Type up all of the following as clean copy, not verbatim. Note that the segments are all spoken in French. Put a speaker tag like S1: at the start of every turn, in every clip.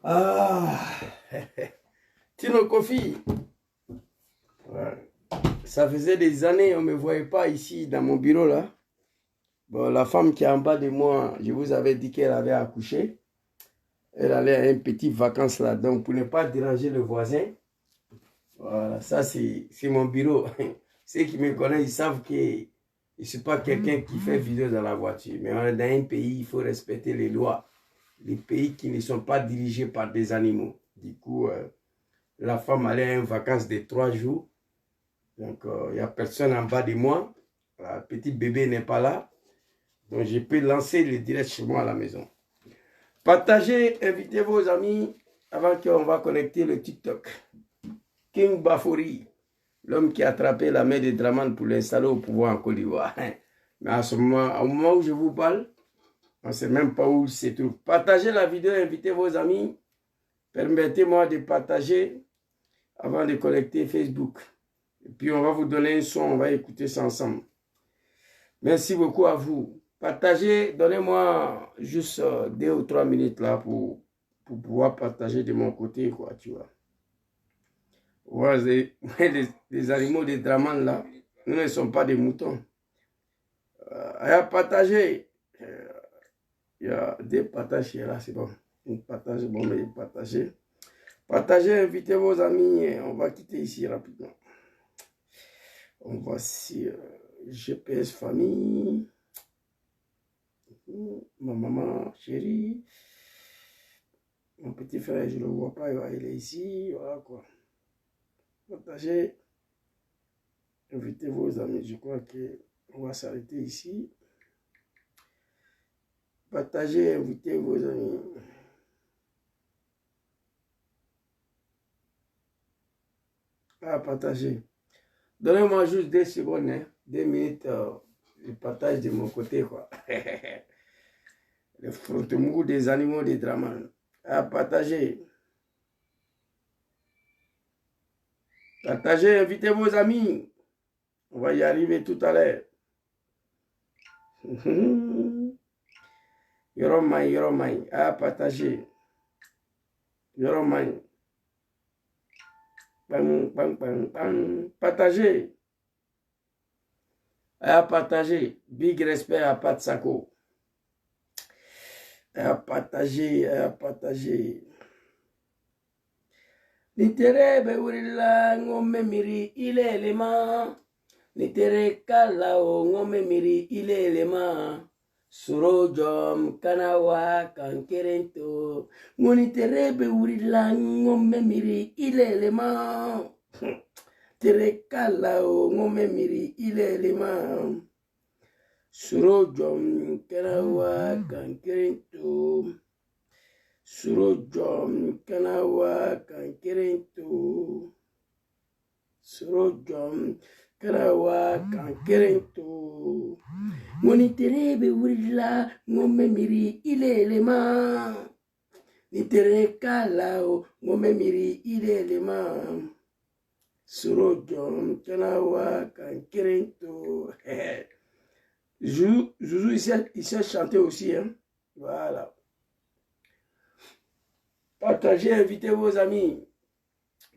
S1: Ah, Tino Kofi, ouais. Ça faisait des années, on ne me voyait pas ici dans mon bureau là. Bon, la femme qui est en bas de moi, je vous avais dit qu'elle avait accouché. Elle allait à une petite vacance là, donc pour ne pas déranger le voisin. Voilà, ça c'est mon bureau. Ceux qui me connaissent, ils savent que je ne suis pas quelqu'un qui fait vidéo dans la voiture. Mais on est dans un pays, il faut respecter les lois. Les pays qui ne sont pas dirigés par des animaux. Du coup, la femme allait à une vacance de 3 jours. Donc, il n'y a personne en bas de moi. Le petit bébé n'est pas là. Donc, je peux lancer le direct chez moi à la maison. Partagez, invitez vos amis avant qu'on va connecter le TikTok. King Bafori, l'homme qui a attrapé la main de Draman pour l'installer au pouvoir en Côte d'Ivoire. Mais à ce moment, au moment où je vous parle, on ne sait même pas où il se trouve. Partagez la vidéo, invitez vos amis. Permettez-moi de partager avant de connecter Facebook. Et puis on va vous donner un son, on va écouter ça ensemble. Merci beaucoup à vous. Partagez, donnez-moi juste 2 ou 3 minutes là pour pouvoir partager de mon côté, quoi, tu vois. Ouais, les animaux des Draman là, nous ne sommes pas des moutons. À partager. Il y a des partages là, c'est bon. Une partage, bon, mais partagez. Partagez, invitez vos amis et on va quitter ici rapidement. On va sur GPS famille. Ma maman chérie. Mon petit frère, je ne le vois pas, il est ici. Voilà quoi. Partagez. Invitez vos amis. Je crois qu'on va s'arrêter ici. Partagez, invitez vos amis. Ah, partagez. Donnez-moi juste 2 secondes, hein, 2 minutes, je partage de mon côté, quoi. Le frottemou des animaux des Draman. À partager. Partagez, invitez vos amis. On va y arriver tout à l'heure. Yoromai. À partager. Yoromai. Bang. Partagez. À partager. Big respect à Pat Sako. À partager. Nitere beurila ngome miri ile lema. Nitere kala o ngome miri ile lema. Surojom kanawa kankerento. Ngonitere beurila ngome miri ile lema. Tere kala o ngome miri ile lema. Surojom kanawa kankerento. Surojom kanawa kankerento. Surojom kanawa kankerento. Moniterebe urila ngome miri ilelema. Nitere kalao ngome miri ilelema. Surojom kanawa kankerento. Zouzou, il sait chanter aussi, hein. Voilà. Partagez, invitez vos amis.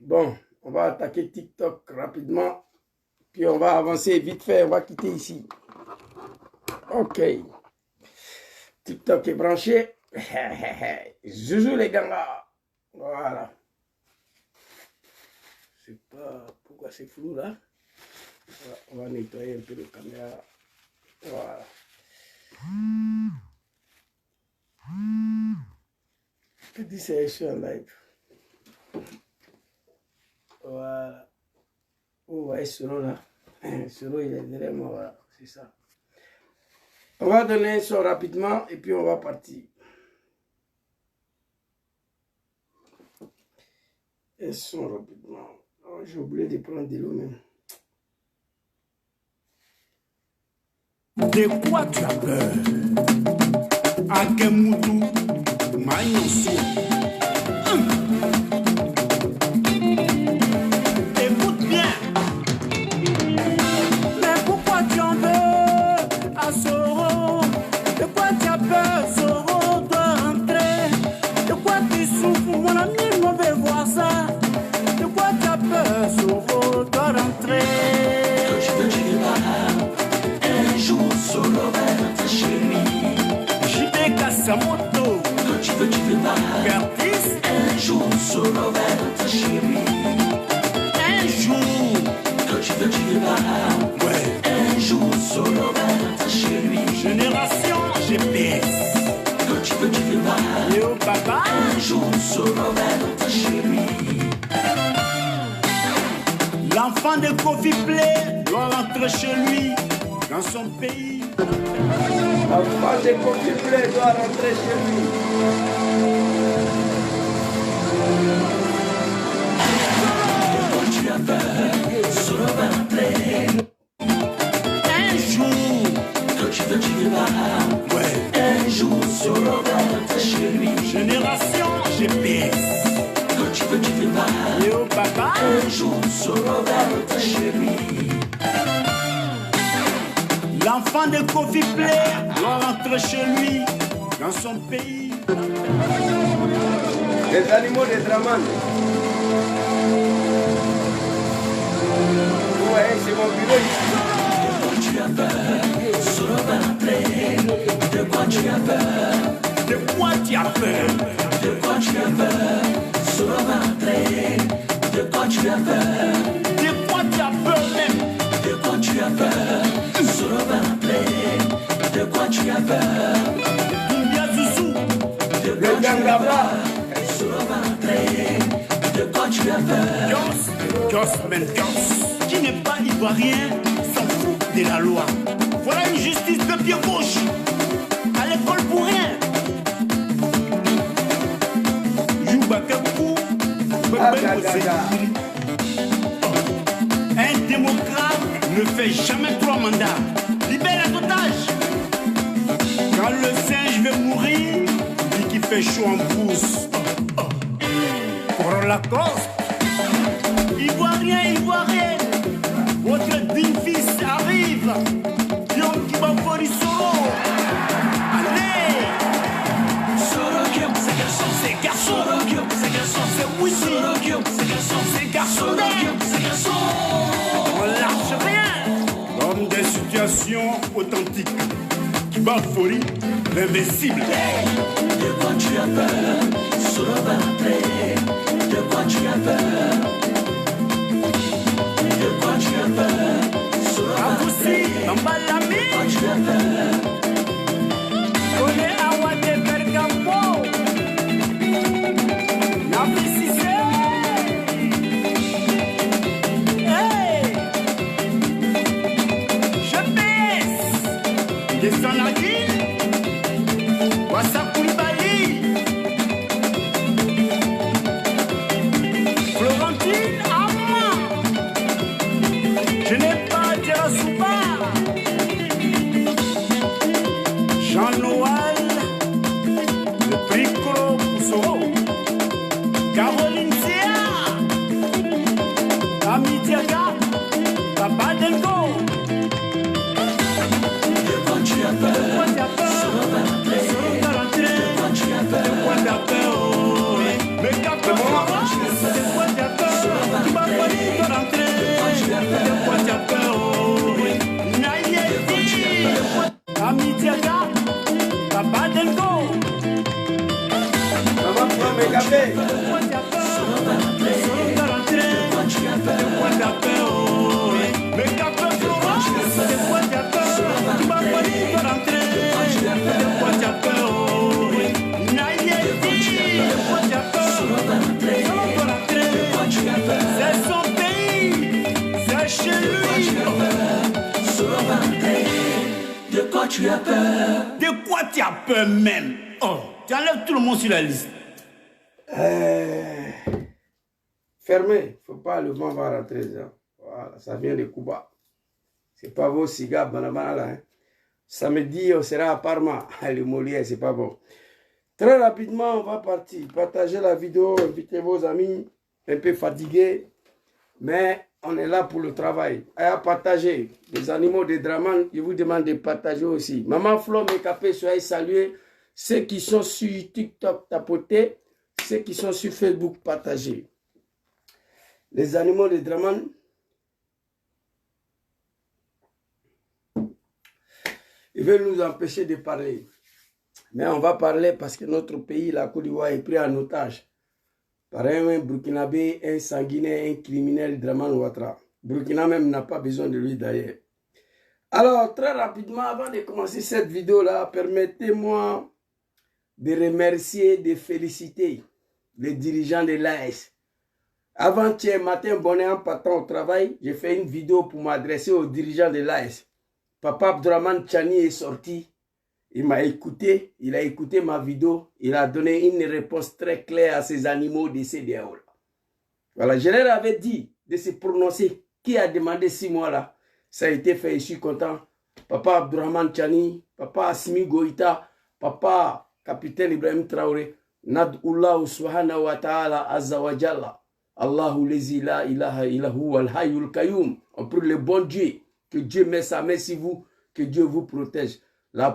S1: Bon, on va attaquer TikTok rapidement. Puis on va avancer vite fait, on va quitter ici. Ok. TikTok est branché. Zouzou les gangas. Voilà. Je sais pas pourquoi c'est flou là. On va nettoyer un peu la caméra. Voilà. Que dit c'est sur live. Voilà. On va Suro là. Suro il est derrière moi, voilà. C'est ça. On va donner un son rapidement et puis on va partir. Un son rapidement. Oh, j'ai oublié de prendre de l'eau même.
S2: De quoi tu as peur? Akemutu, Maïnosu. Écoute bien. Mais pourquoi tu en veux à Soro? De quoi tu as peur? Soro doit rentrer. De quoi tu souffres? Samoto,
S3: que tu veux pas.
S2: Curtis,
S3: Un jour sur ta chérie.
S2: un jour,
S3: Que tu veux pas.
S2: ouais,
S3: Un jour sur ta chérie.
S2: génération GPS,
S3: Que tu veux pas.
S2: Léo Papa,
S3: Un jour sur ta chérie.
S2: l'enfant de Kofi Play doit rentrer chez lui, dans son pays.
S1: L'enfant de Kofi Play doit rentrer chez lui.
S3: Quand tu as peur, sur
S2: Un jour,
S3: que tu veux pas.
S2: ouais,
S3: Un jour sur ta chérie.
S2: génération GPS,
S3: Que tu veux pas.
S2: Léo Papa,
S3: Un jour sur ta chérie.
S2: l'enfant de Kofi Play doit rentrer chez lui, dans son pays.
S1: Les animaux de Draman. Ouais, c'est mon bureau ici.
S3: Quand tu as peur, sur de quoi tu as peur.
S2: De quoi tu as peur?
S3: De quoi tu as peur, sur de quoi tu as peur.
S2: De quoi tu as peur même?
S3: De quoi tu as peur, sur de quoi tu as peur.
S2: Combien Zouzou?
S3: De
S1: Le
S3: quoi tu as
S1: Gangaba.
S3: peur, sur de quoi tu as peur.
S2: Goss, man, Goss. Qui n'est pas ivoirien s'en fout de la loi. Voilà une justice de pied gauche. À l'école pour rien. Joubakakou, un démocrate ne fait jamais 3 mandats. Libère les otages. Quand le singe veut mourir, dit qu'il fait chaud en brousse. Pour la cause, Ivoirien, Ivoirienne, votre digne fils arrive. Yom Kibafori Soro. Allez,
S3: Soro, c'est garçon,
S2: c'est garçon,
S3: Soro, c'est garçon,
S2: c'est Wisi,
S3: Soro, c'est garçon,
S2: c'est garçon.
S3: Soro, c'est garçon.
S2: On lâche rien. L'homme des situations authentiques. Kibafori, l'invincible.
S3: De quoi tu as peur, sur de quoi tu as peur. De quoi tu as peur, sur
S2: Aboussi, Mbalami,
S3: de quoi tu as peur.
S2: Kone Awate Bergambo. Nafisise. Hey! GPS. Dessanagi. Wassa Koulibaly. Florentine Amma. Je n'ai pas Terasuba. Jean-Noël, le tricolo Poussoro, Caroline Sia, Ami Diaga, Papa Delgo.
S3: De quoi tu as peur,
S2: Quoi t'as peur? Solo Tarantin.
S3: de quoi tu as peur.
S2: Quoi t'as peur? Oh, mais t'as peur? De quoi t'as peur? Tu vas pas y rentrer. De quoi t'as peur? Oh, Nayeti. Ami Diaga, Papa Delgo.
S1: Maman prend mes cafés.
S2: Quoi t'as peur? Solo Tarantin.
S3: De quoi tu as peur.
S2: De quoi t'as peur? Oh, mais t'as peur, Florent? De quoi t'as peur? Tu vas pas y rentrer. De quoi t'as peur? Oh, Nayeti. De quoi t'as peur? Solo Tarantin. C'est son pays. C'est chez lui.
S3: De quoi tu as peur.
S2: De quoi tu as peur même? Oh, tu enlèves tout le monde sur la liste.
S1: Fermé. Faut pas, le vent va rentrer dedans. Voilà, ça vient de Cuba. C'est pas vos cigares, banana là. Hein. Samedi, on sera à Parma. Le Molière, c'est pas bon. Très rapidement, on va partir. Partagez la vidéo, invitez vos amis. Un peu fatigués, mais on est là pour le travail. À partager. Les animaux de Draman, je vous demande de partager aussi. Maman Flo, mes capés, soyez salués. Ceux qui sont sur TikTok, tapotez. Ceux qui sont sur Facebook, partagez. Les animaux de Draman. Ils veulent nous empêcher de parler. Mais on va parler parce que notre pays, la Côte d'Ivoire, est pris en otage par un Burkinabé, un sanguinaire, un criminel, Dramane Ouattara. Burkina même n'a pas besoin de lui d'ailleurs. Alors, très rapidement, avant de commencer cette vidéo-là, permettez-moi de remercier, de féliciter les dirigeants de l'AS. Avant-hier matin, en partant au travail, j'ai fait une vidéo pour m'adresser aux dirigeants de l'AS. Papa Abdourahmane Tchani est sorti. Il m'a écouté, il a écouté ma vidéo, il a donné une réponse très claire à ces animaux de CEDEAO. Voilà, je leur avais dit de se prononcer. Qui a demandé 6 mois là? Ça a été fait, je suis content. Papa Abdourahmane Tchani, papa Assimi Goïta, papa capitaine Ibrahim Traoré, Nad'ullahu subhanahu wa ta'ala azza wa jalla. Allahu lezi la ilaha illahu al hayyul qayyum. On prie le bon Dieu, que Dieu met sa main sur vous, que Dieu vous protège. La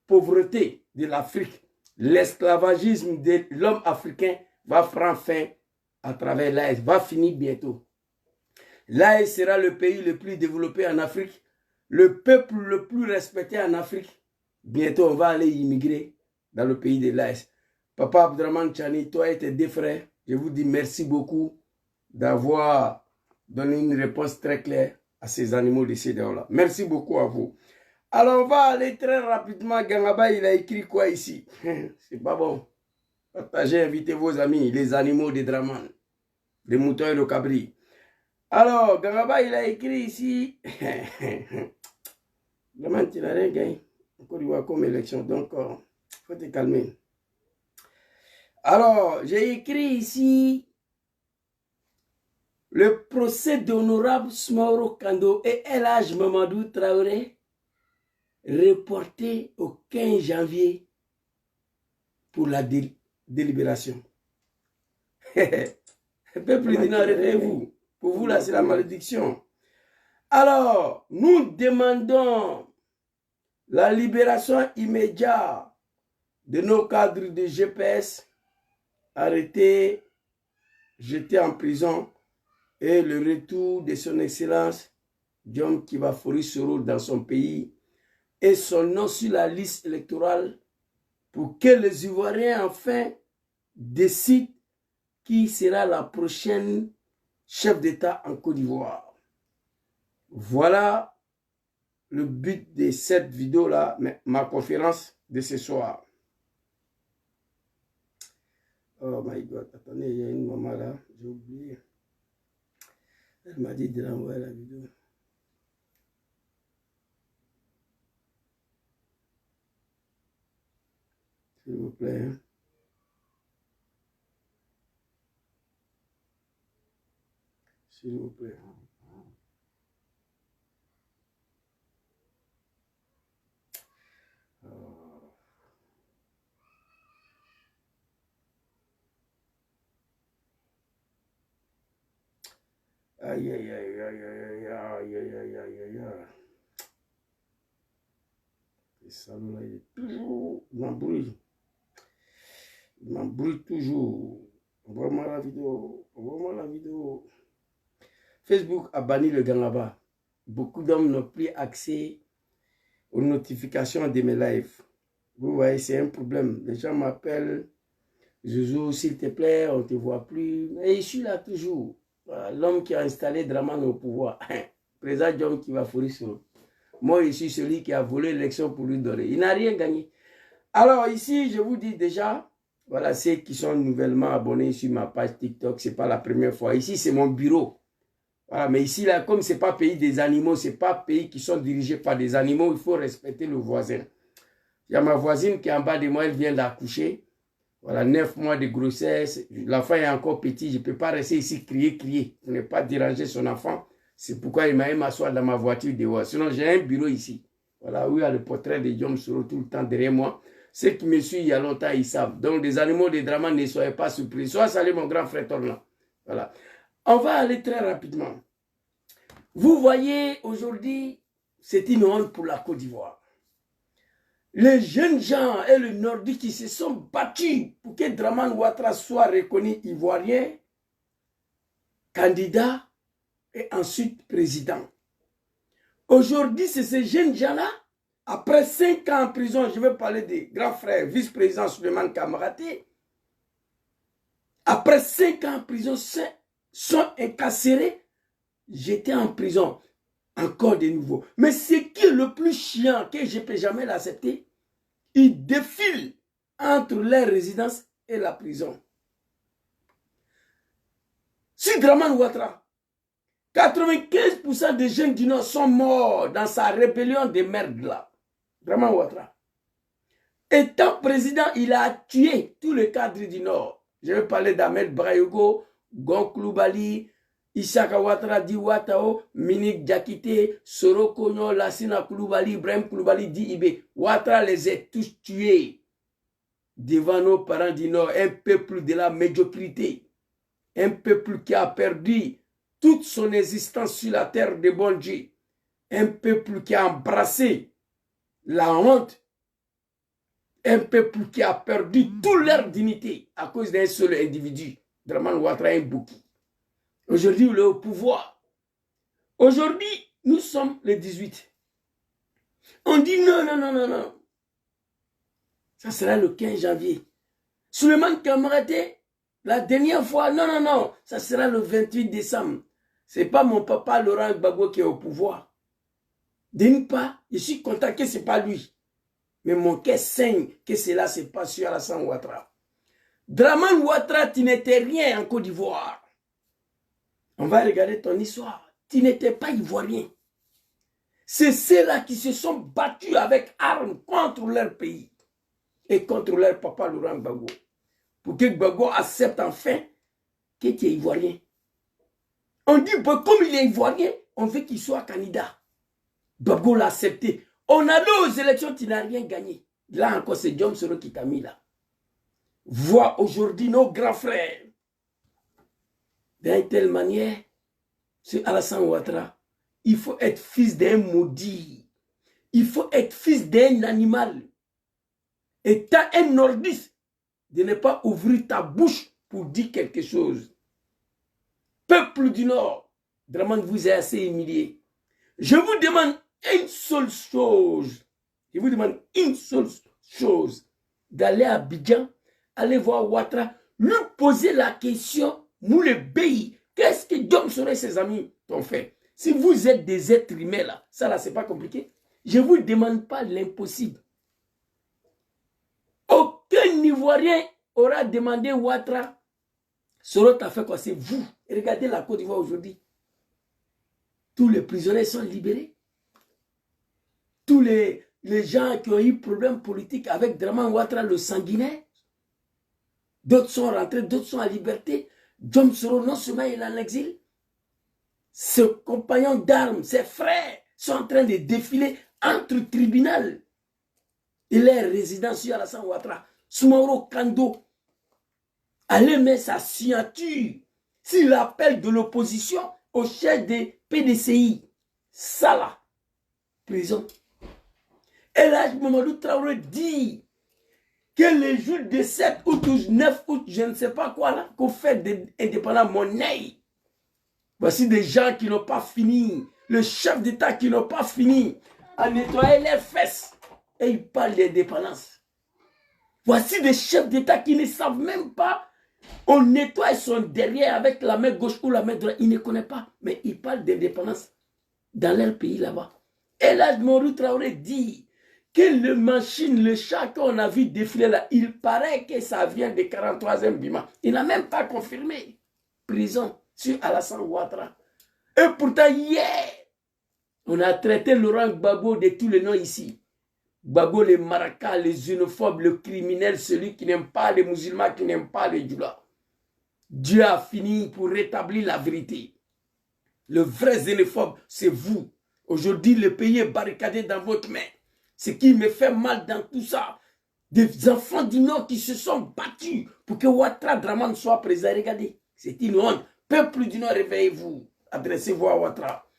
S1: pauvreté de l'Afrique, l'esclavagisme de l'homme africain va prendre fin à travers l'AS, va finir bientôt. L'AS sera le pays le plus développé en Afrique, le peuple le plus respecté en Afrique. Bientôt, on va aller immigrer dans le pays de l'AS. Papa Abdourahmane Tchani, toi et tes deux frères, je vous dis merci beaucoup d'avoir donné une réponse très claire à ces animaux de CEDEAO-là. Merci beaucoup à vous. Alors, on va aller très rapidement. Gangaba, il a écrit quoi ici? C'est pas bon. Partagez, invitez vos amis, les animaux de Dramane, les moutons et le cabri. Alors, Gangaba, il a écrit ici. Dramane, tu n'as rien gagné. Encore, il va comme élection. Donc, il faut te calmer. Alors, j'ai écrit ici le procès d'honorable Smaoro Kando et El Hadj Mamadou Traoré reporté au 15 janvier pour la délibération. Peuple du Nord, réveillez-vous. Pour vous, là, c'est la malédiction. Alors, nous demandons la libération immédiate de nos cadres de GPS arrêtés, jetés en prison et le retour de son excellence Diom Kibafori Soro dans son pays et son nom sur la liste électorale pour que les Ivoiriens enfin décident qui sera la prochaine chef d'État en Côte d'Ivoire. Voilà le but de cette vidéo-là, ma conférence de ce soir. Oh my God, attendez, il y a une maman là, j'ai oublié. Elle m'a dit de l'envoyer la vidéo. S'il vous plaît. Hein. S'il vous plaît. Aïe, aïe, aïe, aïe, aïe, aïe, aïe, aïe, aïe, aïe, aïe. Et ça, là, il est toujours... Il m'embrouille toujours. Envoie-moi la vidéo. Envoie-moi la vidéo. Facebook a banni le Gangaba. Beaucoup d'hommes n'ont plus accès aux notifications de mes lives. Vous voyez, c'est un problème. Les gens m'appellent. Zouzou, s'il te plaît, on ne te voit plus. Mais je suis là toujours. Voilà, l'homme qui a installé Dramane au pouvoir. Président Diom Kibafori Soro. Moi, je suis celui qui a volé l'élection pour lui donner. Il n'a rien gagné. Alors ici, je vous dis déjà, voilà, ceux qui sont nouvellement abonnés sur ma page TikTok, ce n'est pas la première fois. Ici, c'est mon bureau. Voilà, mais ici, là, comme ce n'est pas pays des animaux, ce n'est pas pays qui sont dirigés par des animaux, il faut respecter le voisin. Il y a ma voisine qui est en bas de moi, elle vient d'accoucher. Voilà, 9 mois de grossesse. L'enfant est encore petit, je ne peux pas rester ici crier. Pour ne pas déranger son enfant. C'est pourquoi il m'a même m'asseoir dans ma voiture dehors. Sinon, j'ai un bureau ici. Voilà, où il y a le portrait de Diom Soro tout le temps derrière moi. Ceux qui me suivent il y a longtemps, ils savent. Donc, des animaux de Dramane, ne soyez pas surpris. Sois salé, mon grand frère Torlan. Voilà. On va aller très rapidement. Vous voyez, aujourd'hui, c'est une honte pour la Côte d'Ivoire. Les jeunes gens et le Nordique qui se sont battus pour que Dramane Ouattara soit reconnu ivoirien, candidat et ensuite président. Aujourd'hui, c'est ces jeunes gens-là, Après 5 ans en prison, je vais parler des grands frères, vice-président Souleymane Kamaraté. Après 5 ans en prison, sont incarcérés. J'étais en prison. Encore de nouveau. Mais ce qui est le plus chiant, que je ne peux jamais l'accepter, ils défilent entre leur résidence et la prison. Sur Dramane Ouattara, 95% des jeunes du Nord sont morts dans sa rébellion de merde là. Dramane Ouattara. Étant président, il a tué tous les cadres du Nord. Je vais parler d'Ahmed Brayogo, Gon Koulibaly, Issaka Ouattara, Di Ouattao, Minik Diakité, Soro Kogno, Lassina Koulibaly, Ibrahim Koulibaly, Di Ibé. Ouattara les a tous tués devant nos parents du Nord, un peuple de la médiocrité, un peuple qui a perdu toute son existence sur la terre de bon Dieu, un peuple qui a embrassé la honte, un peuple qui a perdu toute leur dignité à cause d'un seul individu, Dramane Ouattara et Bouki. Aujourd'hui, il est au pouvoir. Aujourd'hui, nous sommes le 18. On dit non, non, non, non, non. Ça sera le 15 janvier. Souleymane Kamaraté, la dernière fois, non, non, non, ça sera le 28 décembre. Ce n'est pas mon papa Laurent Gbagbo qui est au pouvoir. D'une part, je suis content que ce n'est pas lui. Mais mon cœur saigne que cela se passe sur Alassane Ouattara. Dramane Ouattara, tu n'étais rien en Côte d'Ivoire. On va regarder ton histoire. Tu n'étais pas ivoirien. C'est ceux-là qui se sont battus avec armes contre leur pays et contre leur papa Laurent Gbagbo. Pour que Gbagbo accepte enfin que tu es ivoirien. On dit, bon, comme il est ivoirien, on veut qu'il soit candidat. Gbagbo l'a accepté. On a allé aux élections, tu n'as rien gagné. Là encore, c'est Diom Soro qui t'a mis là. Vois aujourd'hui nos grands frères. D'une telle manière, c'est Alassane Ouattara. Il faut être fils d'un maudit. Il faut être fils d'un animal. Et tu as un nordiste de ne pas ouvrir ta bouche pour dire quelque chose. Peuple du Nord, Dramane vous a assez humilié. Je vous demande une seule chose. Je vous demande une seule chose. D'aller à Abidjan, aller voir Ouattara, lui poser la question. Nous les pays, qu'est-ce que Diom Soro et ses amis t'ont fait? Si vous êtes des êtres humains là, ça là c'est pas compliqué. Je ne vous demande pas l'impossible. Aucun Ivoirien aura demandé Ouattara. Soro t'a fait quoi? C'est vous. Regardez la Côte d'Ivoire aujourd'hui. Tous les prisonniers sont libérés. Tous les gens qui ont eu problème politique avec Dramane Ouattara, le sanguinaire. D'autres sont rentrés, d'autres sont à liberté. Diom Soro, non seulement il est en exil, ses compagnons d'armes, ses frères, sont en train de défiler entre tribunal et les résidents sur Alassane Ouattara. Soumaoro Kando allait mettre sa signature sur l'appel de l'opposition au chef des PDCI. Ça là, prison. Et là, Mamadou Traoré dit que les jours de 7 août ou 9 août, je ne sais pas quoi là, qu'on fait des indépendants monnaie. Voici des gens qui n'ont pas fini, le chef d'État qui n'ont pas fini à nettoyer les fesses. Et ils parlent d'indépendance. Voici des chefs d'État qui ne savent même pas. On nettoie son derrière avec la main gauche ou la main droite. Ils ne connaissent pas, mais ils parlent d'indépendance dans leur pays là-bas. Et là, Mamadou Traoré dit que le machine, le chat qu'on a vu défiler là, il paraît que ça vient des 43e Bima. Il n'a même pas confirmé. Prison sur Alassane Ouattara. Et pourtant, hier, on a traité Laurent Gbagbo de tous les noms ici. Gbagbo, les maracas, les xénophobes, le criminel, celui qui n'aime pas les musulmans, qui n'aime pas les djoulas. Dieu a fini pour rétablir la vérité. Le vrai xénophobe, c'est vous. Aujourd'hui, le pays est barricadé dans votre main. Ce qui me fait mal dans tout ça, des enfants du Nord qui se sont battus pour que Ouattara Dramane soit présent. Regardez, c'est une honte. Peuple du Nord, réveillez-vous. Adressez-vous à Ouattara.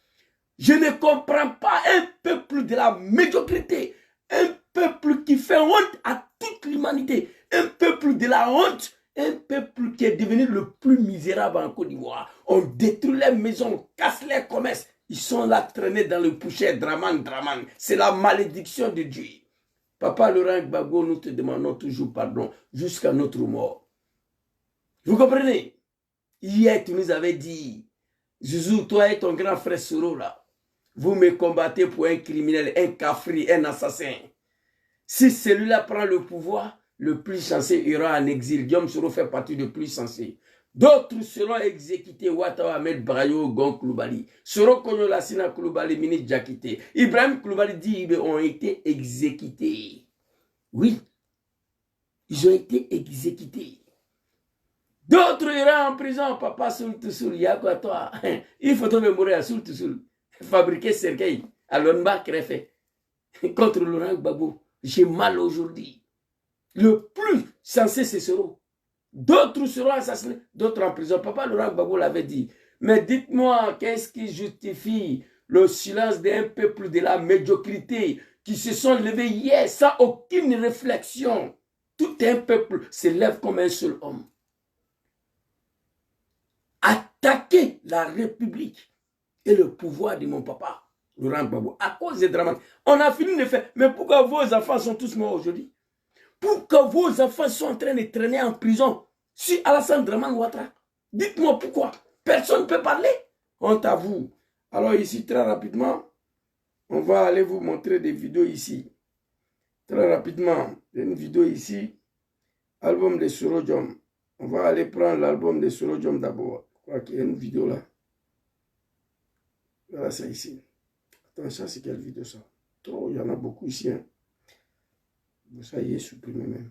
S1: Je ne comprends pas un peuple de la médiocrité. Un peuple qui fait honte à toute l'humanité. Un peuple de la honte. Un peuple qui est devenu le plus misérable en Côte d'Ivoire. On détruit les maisons, on casse les commerces. Ils sont là traînés dans le poussière, Draman. C'est la malédiction de Dieu. Papa Laurent Gbagbo, nous te demandons toujours pardon jusqu'à notre mort. Vous comprenez? Hier, tu nous avais dit, Zouzou, toi et ton grand frère Soro, là, vous me combattez pour un criminel, un cafri, un assassin. Si celui-là prend le pouvoir, le plus censé ira en exil. Guillaume Soro fait partie du plus censé. D'autres seront exécutés. Ouattara Ahmed Brayo, Gon Koulibaly. Soro Konyo Lassina Koulibaly, ministre Diakité. Ibrahim Koulibaly dit qu'ils ont été exécutés. Oui, ils ont été exécutés. D'autres iront en prison. Papa Soul Toussoul, il y a quoi toi? Il faut tomber mourir à Soul Toussoul. Fabriquer Sergueï à l'Onba Krefé contre Laurent Gbagbo. J'ai mal aujourd'hui. Le plus censé, c'est Soro. D'autres seront assassinés, d'autres en prison. Papa Laurent Gbagbo l'avait dit. Mais dites-moi, qu'est-ce qui justifie le silence d'un peuple de la médiocrité qui se sont levés hier sans aucune réflexion? Tout un peuple se lève comme un seul homme. Attaquer la République et le pouvoir de mon papa, Laurent Gbagbo, à cause des drames. On a fini de faire. Mais pourquoi vos enfants sont tous morts aujourd'hui? Pourquoi vos enfants sont en train de traîner en prison sur Alassane Draman Ouattara? Dites-moi pourquoi. Personne ne peut parler. Honte à vous. Alors ici, très rapidement, on va aller vous montrer des vidéos ici. Très rapidement, il y a une vidéo ici. Album de Sorodium. On va aller prendre l'album de Sorodium d'abord. Je crois qu'il y a une vidéo là. Voilà, c'est ici. Attends, ça c'est quelle vidéo ça? Trop, il y en a beaucoup ici. Hein. Ça y est, supprimé même.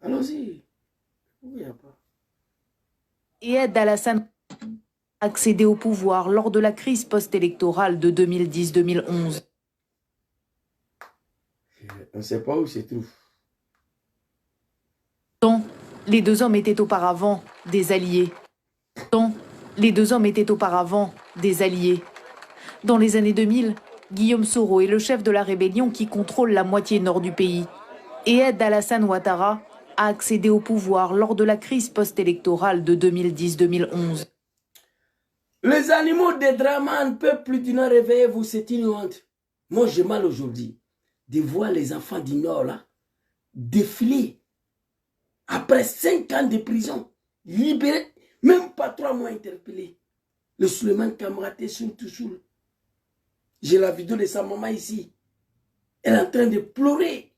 S1: Allons-y. Pourquoi il n'y a pas?
S4: Et aide Alassane à accéder au pouvoir lors de la crise post-électorale de 2010-2011.
S1: On ne sait pas où se trouve.
S4: Les deux hommes étaient auparavant des alliés. Les deux hommes étaient auparavant des alliés. Dans les années 2000, Guillaume Soro est le chef de la rébellion qui contrôle la moitié nord du pays et aide Alassane Ouattara à accéder au pouvoir lors de la crise post-électorale de 2010-2011.
S1: Les animaux des Draman, peuple du Nord, réveillez-vous, c'est une honte. Moi, j'ai mal aujourd'hui de voir les enfants du Nord là défiler après 5 ans de prison, libérés. Même pas 3 mois interpellé. Le Suleiman Kamraté Soul Toussoul. J'ai la vidéo de sa maman ici. Elle est en train de pleurer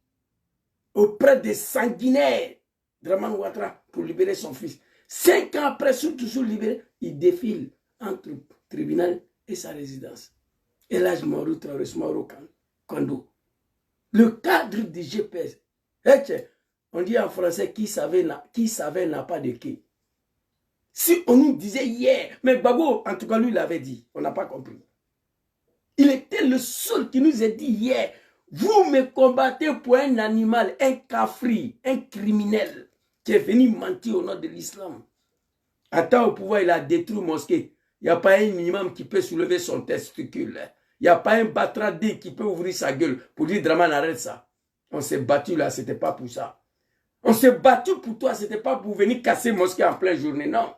S1: auprès des sanguinaires Draman Ouattara pour libérer son fils. 5 ans après Soul Toussoul libéré, il défile entre le tribunal et sa résidence. Et là, je m'en retrouve Mauro Kando. Le cadre du GPS. On dit en français qui savait n'a pas de quai. Si on nous disait hier, mais Gbagbo, en tout cas, lui, il l'avait dit. On n'a pas compris. Il était le seul qui nous a dit hier, vous me combattez pour un animal, un cafri, un criminel qui est venu mentir au nom de l'islam. Attends au pouvoir, il a détruit mosquée. Il n'y a pas un minimum qui peut soulever son testicule. Il n'y a pas un batradé qui peut ouvrir sa gueule pour dire Draman, arrête ça. On s'est battu là, c'était pas pour ça. On s'est battu pour toi, c'était pas pour venir casser mosquée en pleine journée, non.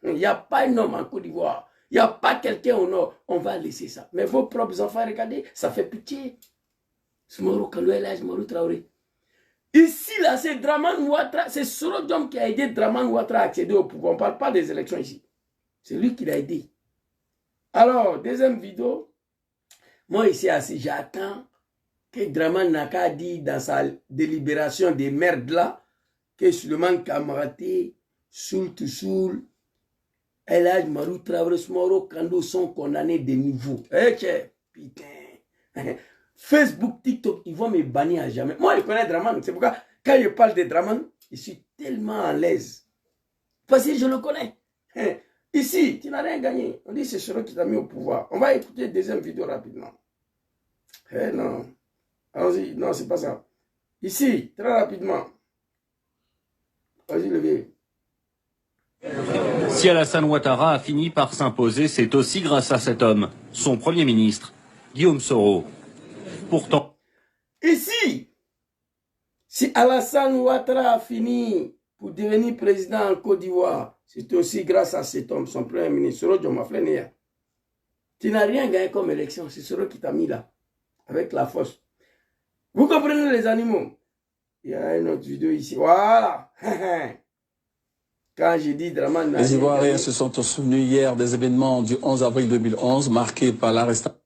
S1: Il n'y a pas un homme en Côte d'Ivoire. Il n'y a pas quelqu'un au nord. On va laisser ça. Mais vos propres enfants, regardez, ça fait pitié. Ici, là, c'est Draman Ouattara. C'est Sorodium qui a aidé Draman Ouattara à accéder au pouvoir. On ne parle pas des élections ici. C'est lui qui l'a aidé. Alors, deuxième vidéo. Moi, ici, assis, j'attends que Draman n'a qu'à dire dans sa délibération des merdes là, que Suleiman Kamraté, Soul Toussoul, Elhadj Marou Traoré, Mauro Kando sont condamnés de nouveau. Putain. Facebook, TikTok, ils vont me bannir à jamais. Moi, je connais Draman. C'est pourquoi, quand je parle de Draman, je suis tellement à l'aise. Parce que je le connais. Ici, tu n'as rien gagné. On dit c'est celui qui t'a mis au pouvoir. On va écouter la deuxième vidéo rapidement. Non. Allons-y. Non, c'est pas ça. Ici, très rapidement. Vas-y, levez.
S5: Si Alassane Ouattara a fini par s'imposer, c'est aussi grâce à cet homme, son Premier ministre, Guillaume Soro. Pourtant,
S1: ici, si Alassane Ouattara a fini pour devenir président en Côte d'Ivoire. C'est aussi grâce à cet homme, son premier ministre, Soro Djomaflenia. Tu n'as rien gagné comme élection, c'est Soro qui t'a mis là, avec la force. Vous comprenez les animaux? Il y a une autre vidéo ici. Voilà. Quand j'ai dit Draman...
S6: Les Ivoiriens se sont souvenus hier des événements du 11 avril 2011 marqués par l'arrestation.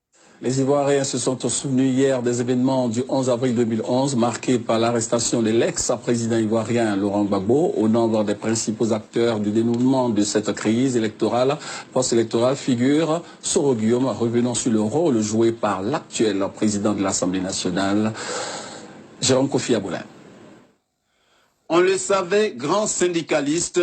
S6: Les Ivoiriens se sont souvenus hier des événements du 11 avril 2011 marqués par l'arrestation de l'ex-président ivoirien Laurent Gbagbo. Au nombre des principaux acteurs du dénouement de cette crise électorale, post-électorale, figure Soro Guillaume, revenant sur le rôle joué par l'actuel président de l'Assemblée nationale, Jérôme Kofi Aboulin.
S2: On le savait, grand syndicaliste,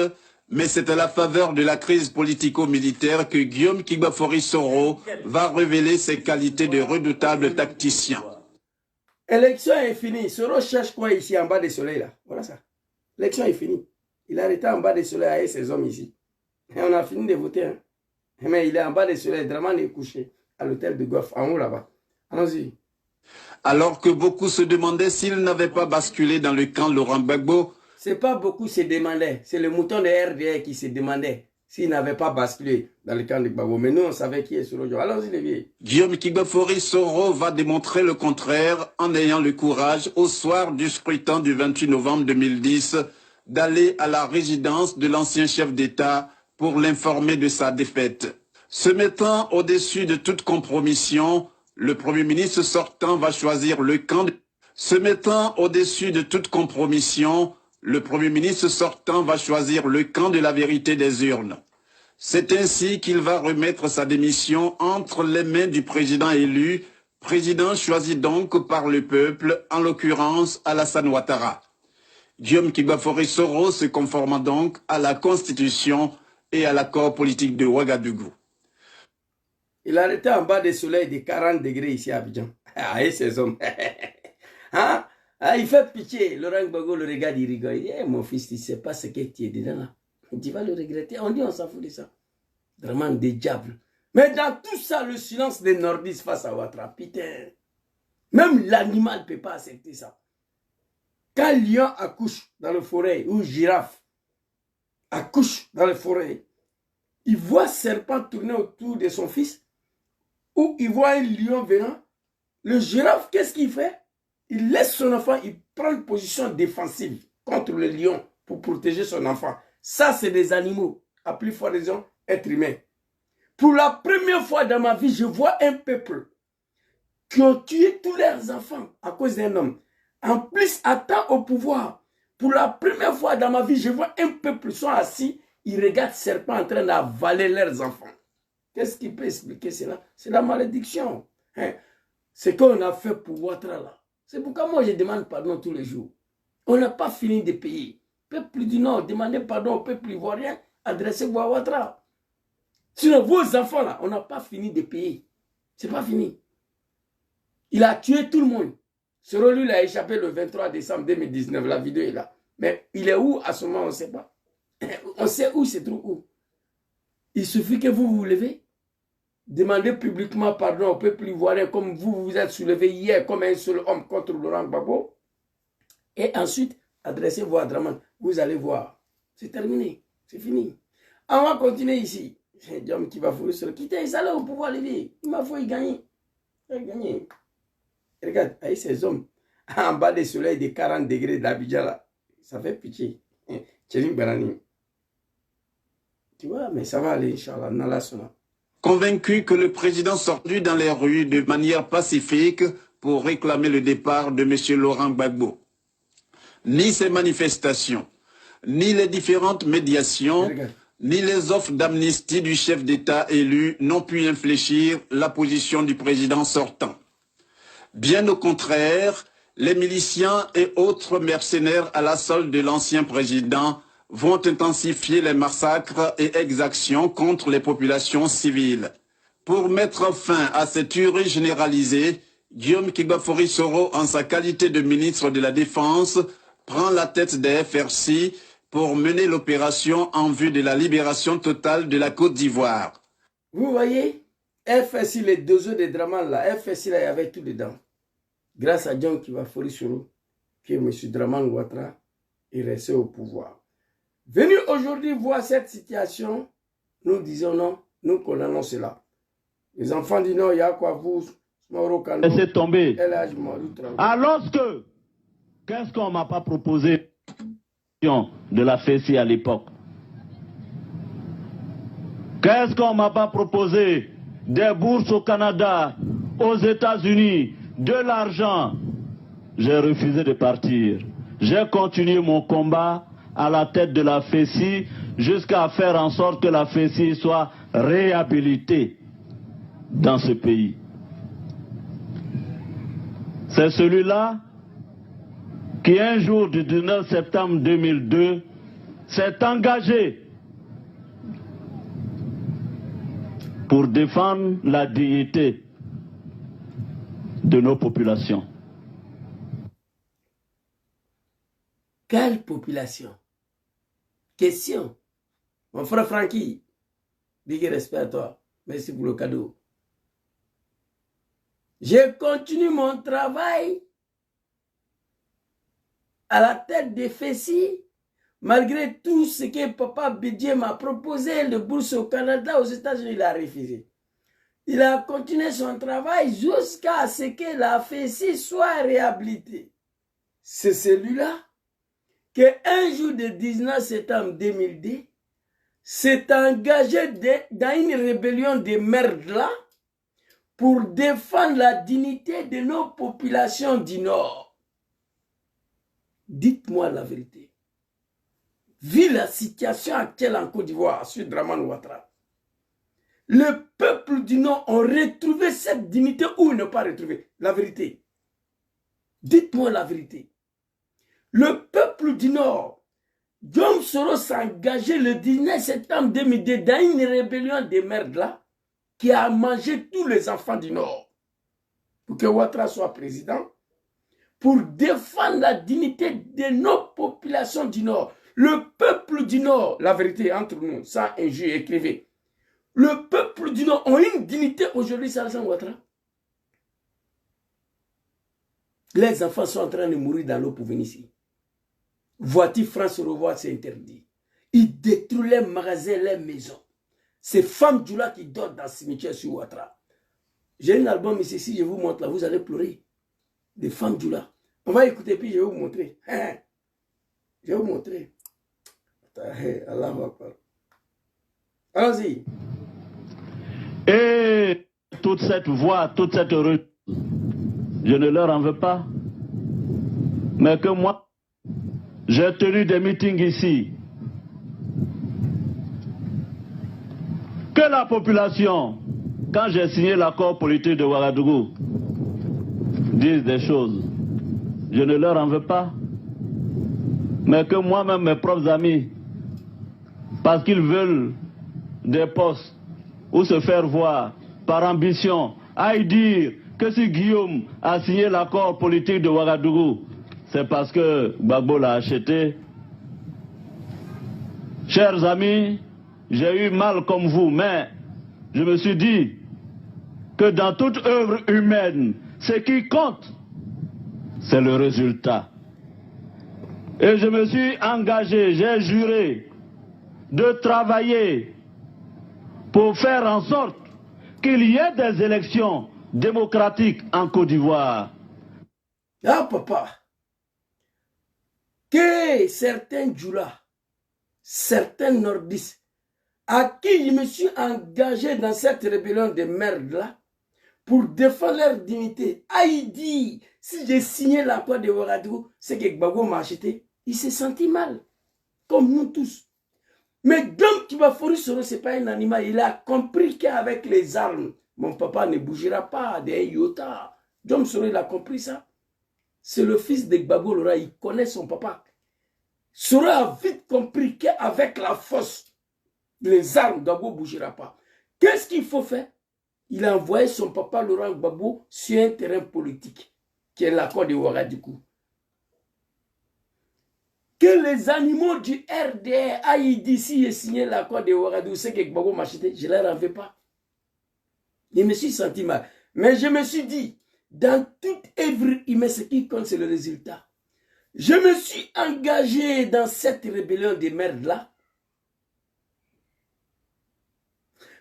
S2: mais c'est à la faveur de la crise politico-militaire que Guillaume Kigbafori Soro va révéler ses qualités de redoutable tacticien.
S1: L'élection est finie. Soro cherche quoi ici en bas du soleil là? Voilà ça. L'élection est finie. Il a arrêté en bas du soleil avec ses hommes ici. Et on a fini de voter. Hein. Mais il est en bas du soleil. Draman est couché à l'hôtel de Goff, en haut là-bas. Allons-y.
S2: Alors que beaucoup se demandaient s'il n'avait pas basculé dans le camp Laurent Gbagbo,
S1: c'est pas beaucoup se demandaient. C'est le mouton de RDR qui se demandait s'il n'avait pas basculé dans le camp de Gbagbo. Mais nous, on savait qui est Soro. Allons-y, les vieux.
S2: Guillaume Kigbafori Soro va démontrer le contraire en ayant le courage, au soir du scrutin du 28 novembre 2010, d'aller à la résidence de l'ancien chef d'État pour l'informer de sa défaite. Se mettant au-dessus de toute compromission, le Premier ministre sortant va choisir le camp de... Se mettant au-dessus de toute compromission, le Premier ministre sortant va choisir le camp de la vérité des urnes. C'est ainsi qu'il va remettre sa démission entre les mains du président élu, président choisi donc par le peuple, en l'occurrence Alassane Ouattara. Guillaume Kigbafori Soro se conformant donc à la Constitution et à l'accord politique de Ouagadougou.
S1: Il a arrêté en bas du soleil de 40 degrés ici à Abidjan. Ah, et ces hommes. Hein? Ah, il fait pitié. Laurent Gbagbo le regarde, il rigole. Eh, mon fils, tu ne sais pas ce que tu es dedans là. Tu vas le regretter. On dit, on s'en fout de ça. Vraiment des diables. Mais dans tout ça, le silence des nordistes face à Ouattara, putain. Même l'animal ne peut pas accepter ça. Quand lion accouche dans la forêt, ou girafe accouche dans la forêt, il voit serpent tourner autour de son fils, ou il voit un lion venant, le girafe, qu'est-ce qu'il fait? Il laisse son enfant, il prend une position défensive contre le lion pour protéger son enfant. Ça, c'est des animaux, à plus forte raison, êtres humains. Pour la première fois dans ma vie, je vois un peuple qui ont tué tous leurs enfants à cause d'un homme. En plus, atteint au pouvoir. Pour la première fois dans ma vie, je vois un peuple sont assis, ils regardent serpent en train d'avaler leurs enfants. Qu'est-ce qui peut expliquer cela? C'est la malédiction. Hein? C'est qu'on a fait pour Ouattara là. C'est pourquoi moi je demande pardon tous les jours. On n'a pas fini de payer. Peuple du Nord, demandez pardon au peuple ivoirien, adressez-vous à Ouattara. Sinon, vos enfants là, on n'a pas fini de payer. C'est pas fini. Il a tué tout le monde. Soro lui, il a échappé le 23 décembre 2019. La vidéo est là. Mais il est où à ce moment, on ne sait pas. On sait où c'est trop où. Il suffit que vous vous levez, demandez publiquement pardon au peuple ivoirien comme vous vous êtes soulevé hier comme un seul homme contre Laurent Gbagbo. Et ensuite, adressez-vous à Draman. Vous allez voir. C'est terminé. C'est fini. On va continuer ici. C'est un homme qui va fouiller sur le quitter. Ils allaient au pouvoir, les vies. Il m'a fallu gagner. Il a gagné. Regarde, avec ces hommes, en bas des soleils de 40 degrés d'Abidjan, là, ça fait pitié. Tchélim Banani. Tu vois, mais ça va aller, Inch'Allah, Nala Sona.
S2: Convaincu que le président sortit dans les rues de manière pacifique pour réclamer le départ de M. Laurent Gbagbo. Ni ces manifestations, ni les différentes médiations, ni les offres d'amnistie du chef d'État élu n'ont pu infléchir la position du président sortant. Bien au contraire, les miliciens et autres mercenaires à la solde de l'ancien président vont intensifier les massacres et exactions contre les populations civiles. Pour mettre fin à cette tuerie généralisée, Guillaume Kigbafori Soro, en sa qualité de ministre de la Défense, prend la tête des FRC pour mener l'opération en vue de la libération totale de la Côte d'Ivoire.
S1: Vous voyez, FSI, les deux œufs de Draman là, FSI là, il y avait tout dedans. Grâce à John Kigbafori Soro, que M. Draman Ouattara est resté au pouvoir. Venu aujourd'hui voir cette situation, nous disons non, nous condamnons cela. Les enfants disent non, il y a quoi vous,
S7: laissez tomber.
S1: Alors
S7: Alors qu'est-ce qu'on m'a pas proposé de la FECI à l'époque? Qu'est-ce qu'on m'a pas proposé? Des bourses au Canada, aux États-Unis, de l'argent. J'ai refusé de partir. J'ai continué mon combat à la tête de la FECI jusqu'à faire en sorte que la FECI soit réhabilitée dans ce pays. C'est celui-là qui, un jour du 19 septembre 2002, s'est engagé pour défendre la dignité de nos populations.
S1: quelle population? Question. Mon frère Francky, big respect à toi. Merci pour le cadeau. Je continue mon travail à la tête des FECI, malgré tout ce que Papa Bédier m'a proposé, le bourse au Canada, aux États-Unis, il a refusé. Il a continué son travail jusqu'à ce que la FECI soit réhabilitée. C'est celui-là qu'un jour de 19 septembre 2002, s'est engagé dans une rébellion de merde-là pour défendre la dignité de nos populations du Nord. Dites-moi la vérité. Vu la situation actuelle en Côte d'Ivoire, sur Dramane Ouattara, le peuple du Nord a retrouvé cette dignité ou ne pas retrouvé? La vérité. Dites-moi la vérité. Le peuple du Nord, Guillaume Soro s'est engagé le 19 septembre 2002 dans une rébellion de merde là, qui a mangé tous les enfants du Nord. Pour que Ouattara soit président, pour défendre la dignité de nos populations du Nord. Le peuple du Nord, la vérité entre nous, sans injure, écrivez. Le peuple du Nord a une dignité aujourd'hui, Alassane Ouattara. Les enfants sont en train de mourir dans l'eau pour venir ici. Voiture France Revoir, c'est interdit. Ils détruisent les magasins, les maisons. Ces femmes du là qui dorment dans le cimetière sur Ouattara. J'ai un album ici, si je vous montre là, vous allez pleurer. Des femmes du là. On va écouter, puis je vais vous montrer. Je vais vous montrer. Allahu Akbar. Allons-y.
S7: Et toute cette voix, toute cette rue, je ne leur en veux pas. Mais que moi, j'ai tenu des meetings ici. Que la population, quand j'ai signé l'accord politique de Ouagadougou, dise des choses. Je ne leur en veux pas. Mais que moi-même, mes propres amis, parce qu'ils veulent des postes ou se faire voir par ambition, aillent dire que si Guillaume a signé l'accord politique de Ouagadougou, c'est parce que Gbagbo l'a acheté. Chers amis, j'ai eu mal comme vous, mais je me suis dit que dans toute œuvre humaine, ce qui compte, c'est le résultat. Et je me suis engagé, j'ai juré de travailler pour faire en sorte qu'il y ait des élections démocratiques en Côte d'Ivoire.
S1: Ah, papa, que certains Djoula, certains nordistes, à qui je me suis engagé dans cette rébellion de merde-là, pour défendre leur dignité, dit, si j'ai signé l'accord de Ouagadougou, c'est que Gbagbo m'a acheté, il s'est senti mal, comme nous tous. Mais Dom Kibafouri Soro, ce n'est pas un animal, il a compris qu'avec les armes, mon papa ne bougera pas des iota. Dom Soro, il a compris ça. C'est le fils de Gbagbo Lora, il connaît son papa. Soro a vite compris qu'avec la force, les armes, Gbagbo ne bougera pas. Qu'est-ce qu'il faut faire? Il a envoyé son papa Laurent Gbagbo sur un terrain politique, qui est l'accord de Ouagadougou. Que les animaux du RDR aillent d'ici et signer l'accord de Ouagadougou, c'est que Gbagbo m'a acheté, je ne leur en veux pas. Je me suis senti mal. Mais je me suis dit, dans toute œuvre humaine, ce qui compte, c'est le résultat. Je me suis engagé dans cette rébellion de merde-là.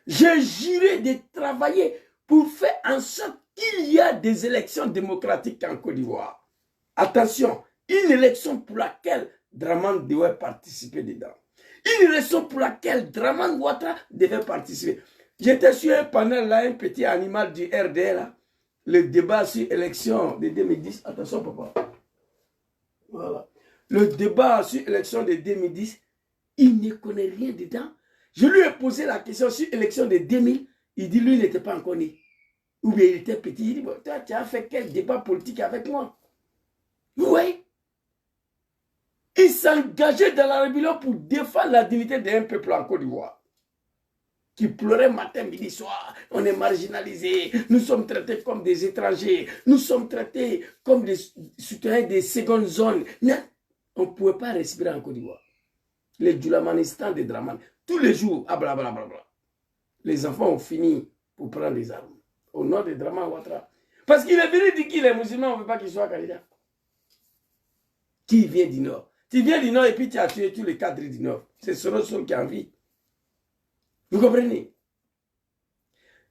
S1: J'ai juré de travailler pour faire en sorte qu'il y a des élections démocratiques en Côte d'Ivoire. Attention, une élection pour laquelle Dramane devait participer dedans. Une élection pour laquelle Dramane Ouattara devait participer. J'étais sur un panel là, un petit animal du RDR là. Le débat sur l'élection de 2010. Attention papa. Voilà. Le débat sur l'élection de 2010, il ne connaît rien dedans. Je lui ai posé la question sur l'élection de 2000. Il dit lui il n'était pas encore né. Ou bien il était petit. Il dit bon, toi tu as fait quel débat politique avec moi? Oui. Il s'engageait dans la rébellion pour défendre la dignité d'un peuple en Côte d'Ivoire. Qui pleurait matin, midi, soir. On est marginalisés. Nous sommes traités comme des étrangers. Nous sommes traités comme des citoyens des secondes zones. Non. On ne pouvait pas respirer en Côte d'Ivoire. Les Djoulamanistan de Dramane. Tous les jours, blablabla. Les enfants ont fini pour prendre les armes. Au nord de Dramane Ouattara. Parce qu'il est venu dire qu'il est musulman, on ne veut pas qu'il soit candidat. Qui vient du nord? Tu viens du nord et puis tu as tué tous les cadres du nord. C'est Soros qui a envie. Vous comprenez?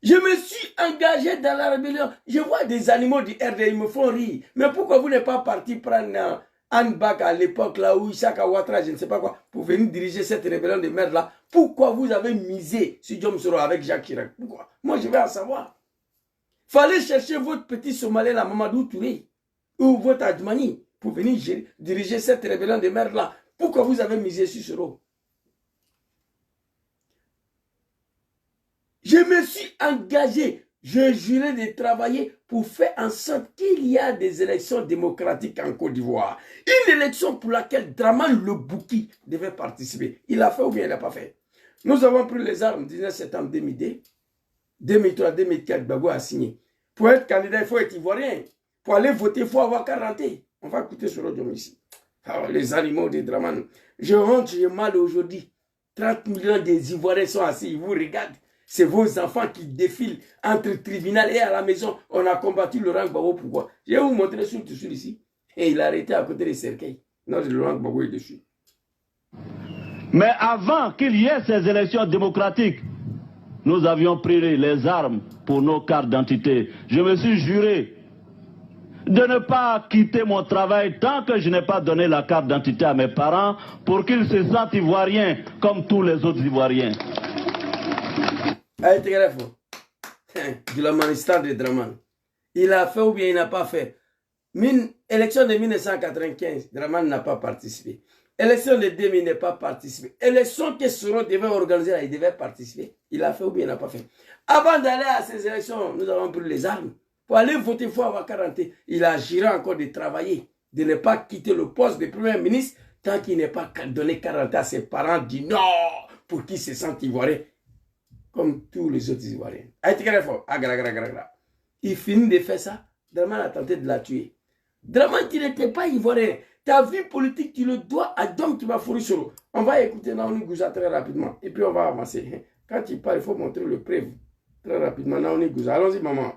S1: Je me suis engagé dans la rébellion. Je vois des animaux du RD, ils me font rire. Mais pourquoi vous n'êtes pas parti prendre Anne Bak à l'époque là où Isaka Ouattara, je ne sais pas quoi, pour venir diriger cette rébellion de merde là? Pourquoi vous avez misé sur Diom Soro avec Jacques Chirac? Pourquoi? Moi je veux en savoir. Fallait chercher votre petit Somalien là, Mamadou Touré, ou votre Adjmani, pour venir diriger cette rébellion de merde là. Pourquoi vous avez misé sur Soro? Je me suis engagé, j'ai juré de travailler pour faire en sorte qu'il y a des élections démocratiques en Côte d'Ivoire. Une élection pour laquelle Dramane Lebouki devait participer. Il a fait ou bien il n'a pas fait? Nous avons pris les armes 19 septembre 2002, 2003, 2004, Gbagbo a signé. Pour être candidat, il faut être ivoirien. Pour aller voter, il faut avoir 40 ans. On va écouter sur l'audio ici. Alors, les animaux de Dramane. Je rentre, j'ai mal aujourd'hui. 30 millions des Ivoiriens sont assis, ils vous regardent. C'est vos enfants qui défilent entre le tribunal et à la maison. On a combattu Laurent Gbagbo. Pourquoi? Je vais vous montrer sur ici. Et il a arrêté à côté des cercueils. Non, Laurent Gbagbo est dessus.
S7: Mais avant qu'il y ait ces élections démocratiques, nous avions pris les armes pour nos cartes d'identité. Je me suis juré de ne pas quitter mon travail tant que je n'ai pas donné la carte d'identité à mes parents pour qu'ils se sentent ivoiriens comme tous les autres Ivoiriens.
S1: Du Lamanistan de Dramane. Il a fait ou bien il n'a pas fait. Élection de 1995, Dramane n'a pas participé. Élection de 2000, il n'a pas participé. Élection que Soro devait organiser, il devait participer. Il a fait ou bien il n'a pas fait. Avant d'aller à ces élections, nous avons pris les armes. Pour aller voter, il faut avoir 40 ans. Il a juré encore de travailler, de ne pas quitter le poste de Premier ministre tant qu'il n'est pas donné 40 ans à ses parents du Nord pour qu'ils se sentent ivoiriens. Comme tous les autres Ivoiriens. Il finit de faire ça. Dramane a tenté de la tuer. Dramane, tu n'étais pas Ivoirien. Ta vie politique, tu le dois à Dom Kibafouri Soro. On va écouter Naouni Gouza très rapidement. Et puis on va avancer. Quand il parle, il faut montrer le preuve. Très rapidement, Naouni Gouza. Allons-y, maman.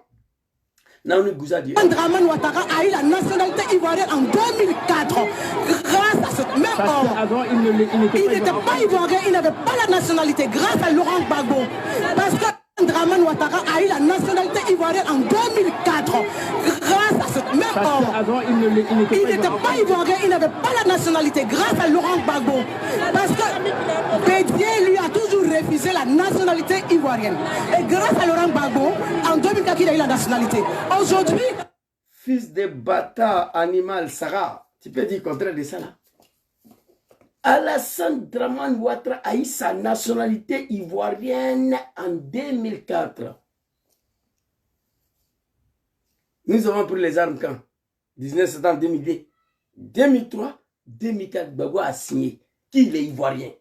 S1: Naouni Gouza dit.
S8: Dramane Ouattara a eu la nationalité ivoirienne en 2004. Grâce à ce même homme. Avant, il n'était pas ivoirien, il n'avait pas la nationalité. Grâce à Laurent Gbagbo. Parce que Dramane Ouattara a eu la nationalité ivoirienne en 2004. Grâce à ce même homme. Avant, il n'était pas ivoirien, il n'avait pas la nationalité. Grâce à Laurent Gbagbo. Parce que Bédier lui a toujours refusé la nationalité ivoirienne. Et grâce à Laurent Gbagbo, en 2004, il a eu la nationalité. Aujourd'hui...
S1: Fils de bâtard animal, Sarah. Tu peux dire le contraire de ça là? Alassane Dramane Ouattara a eu sa nationalité ivoirienne en 2004. Nous avons pris les armes quand? 19 septembre 2002. 2003, 2004, Gbagbo a signé qu'il est ivoirien.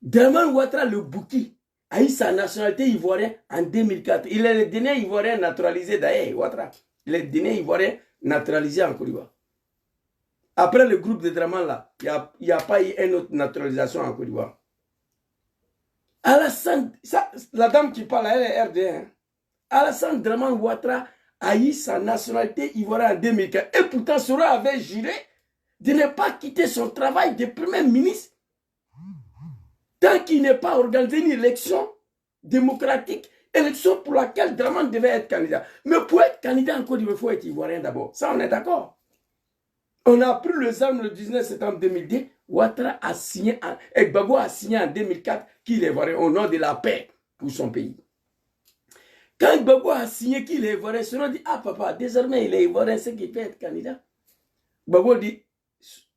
S1: Dramane Ouattara, le Bouki, a eu sa nationalité ivoirienne en 2004. Il est le dernier ivoirien naturalisé d'ailleurs, Ouattara. Il est le dernier ivoirien naturalisé en Côte d'Ivoire. Après le groupe de Dramane là, il n'y a pas eu une autre naturalisation en Côte d'Ivoire. Alassane, la dame qui parle, elle est RD. Hein? Alassane Dramane Ouattara haï sa nationalité ivoirienne en 2004. Et pourtant, Soro avait juré de ne pas quitter son travail de premier ministre tant qu'il n'est pas organisé une élection démocratique, élection pour laquelle Dramane devait être candidat. Mais pour être candidat en Côte d'Ivoire, il faut être ivoirien d'abord. Ça, on est d'accord. On a pris les armes le 19 septembre 2002. Ouattara a signé, Gbagbo a signé en 2004 qu'il est ivoirien au nom de la paix pour son pays. Quand Gbagbo a signé qu'il est ivoirien, Soro dit, ah papa, désormais il est ivoirien, c'est qu'il peut être candidat. Gbagbo dit,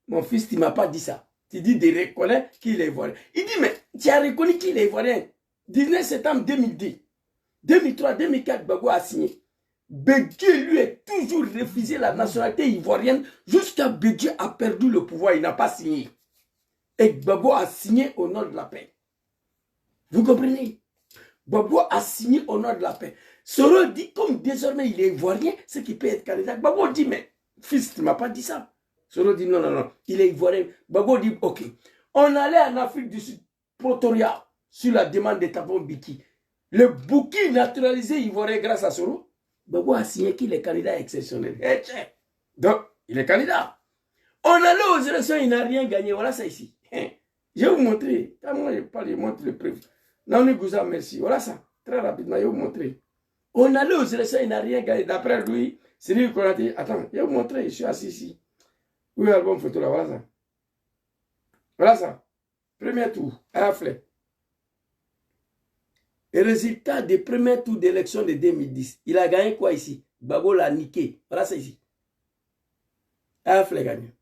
S1: mon fils, tu ne m'as pas dit ça. Tu dis de reconnaître qu'il est ivoirien. Il dit, mais tu as reconnu qu'il est ivoirien. 19 septembre 2002, 2003, 2004, Gbagbo a signé. Bédié lui a toujours refusé la nationalité ivoirienne jusqu'à Bédié a perdu le pouvoir. Il n'a pas signé. Et Gbagbo a signé au nom de la paix. Vous comprenez? Gbagbo a signé au nom de la paix. Soro dit, comme désormais il est ivoirien, c'est qu'il peut être candidat. Gbagbo dit, mais fils, tu ne m'as pas dit ça. Soro dit, non, non, non, il est ivoirien. Gbagbo dit, ok. On allait en Afrique du Sud, Pretoria, sur la demande de Thabo Mbeki. Le Bouki naturalisé ivoirien grâce à Soro. Gbagbo a signé qu'il est candidat exceptionnel. Eh, tiens. Donc, il est candidat. On allait aux élections, il n'a rien gagné. Voilà ça ici. Je vais vous montrer. Quand moi je parle, je montre le preuve. Non, Gouza, merci. Voilà ça. Très rapidement, je vais vous montrer. On allait aux élections, il n'a rien gagné. D'après lui, c'est lui qu'on a dit, attends, je vais vous montrer, je suis assis ici. Oui, album photo là, voilà ça. Voilà ça. Premier tour, à Flé. Et résultat des premiers tours d'élection de 2010. Il a gagné quoi ici? Gbagbo l'a niqué. Voilà ça ici. AF l'a gagné.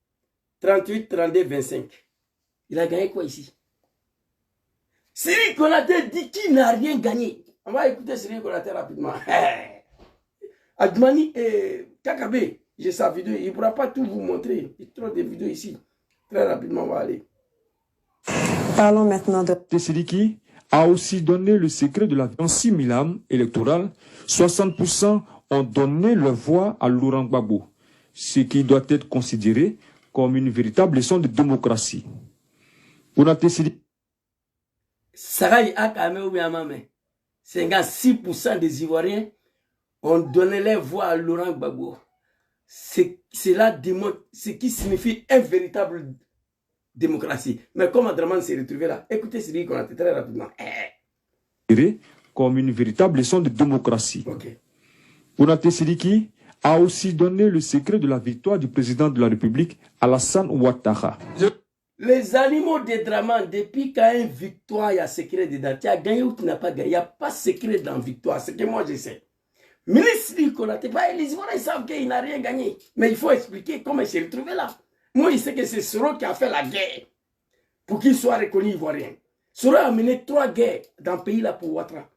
S1: 38, 32, 25. Il a gagné quoi ici? Siri Konaté dit qu'il n'a rien gagné. On va écouter Siri Konaté rapidement. Admani et Kakabe, j'ai sa vidéo. Il ne pourra pas tout vous montrer. Il y a trop de vidéos ici. Très rapidement, on va aller.
S9: Parlons maintenant de...
S10: Tessiliki a aussi donné le secret de la 6 000 âmes électorales. 60% ont donné leur voix à Laurent Gbagbo, ce qui doit être considéré comme une véritable leçon de démocratie. Pour la Tessiliki,
S1: Sarai Akame ou Yamame, 56% des Ivoiriens ont donné leur voix à Laurent Gbagbo. Cela démontre ce qui signifie une véritable démocratie. Mais comment Dramane s'est retrouvé là? Écoutez ce qu'on a fait très rapidement.
S10: Comme une véritable leçon de démocratie.
S1: Okay.
S10: Konaté Sidiki a aussi donné le secret de la victoire du président de la République, Alassane Ouattara.
S1: Les animaux de Dramane, depuis qu'il y a une victoire, il y a secret dedans. Tu as gagné ou tu n'as pas gagné. Il n'y a pas de secret dans la victoire. C'est que moi je sais. Ministre dit qu'on a été pas, les Ivoiriens savent qu'il n'a rien gagné. Mais il faut expliquer comment il s'est retrouvé là. Moi, je sais que c'est Soro qui a fait la guerre pour qu'il soit reconnu Ivoirien. Soro a mené 3 guerres dans le pays là pour Ouattara.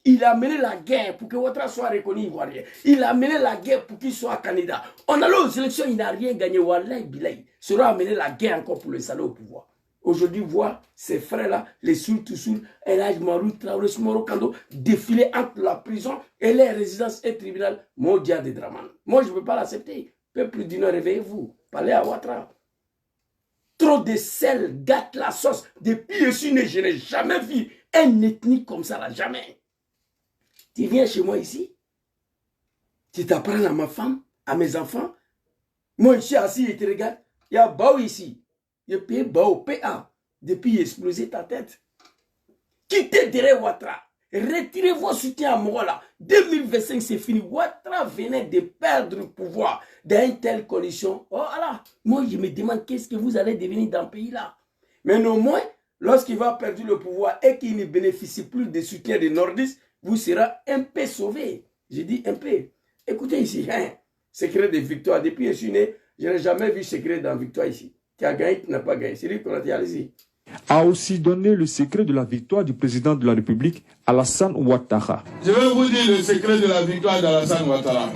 S1: Il a mené la guerre pour que Ouattara soit reconnu Ivoirien. Il a mené la guerre pour qu'il soit candidat. On allait aux élections, il n'a rien gagné. Wallahi Bilay. Soro a mené la guerre encore pour le salaud au pouvoir. Aujourd'hui, voir ces frères-là, les Soul-Toussoul, Elhaj Marou, Traoré, Moro Kando, défiler entre la prison et les résidences et tribunal mondial de Dramane. Moi, je ne peux pas l'accepter. Peuple du Nord, réveillez-vous. Parlez à Ouattara. Trop de sel gâte la sauce. Depuis je n'ai jamais vu un ethnique comme ça, là, jamais. Tu viens chez moi ici, tu t'apprends à ma femme, à mes enfants. Moi, je suis assis et tu regardes. Il y a Bao ici. Il y a payé Bao, PA. Depuis, il a explosé ta tête. Quittez derrière Ouattara. Retirez vos soutiens à moi là. 2025, c'est fini. Ouattara venait de perdre le pouvoir dans une telle condition. Oh là, moi je me demande qu'est-ce que vous allez devenir dans le pays là. Mais néanmoins, lorsqu'il va perdre le pouvoir et qu'il ne bénéficie plus des soutiens des nordistes, vous serez un peu sauvé. Je dis un peu. Écoutez ici, hein, secret de victoire. Depuis que je suis né, je n'ai jamais vu secret dans la victoire ici. Tu as gagné, tu n'as pas gagné. C'est lui qu'on a dit, allez-y.
S10: A aussi donné le secret de la victoire du président de la République, Alassane Ouattara.
S11: Je vais vous dire le secret de la victoire d'Alassane Ouattara.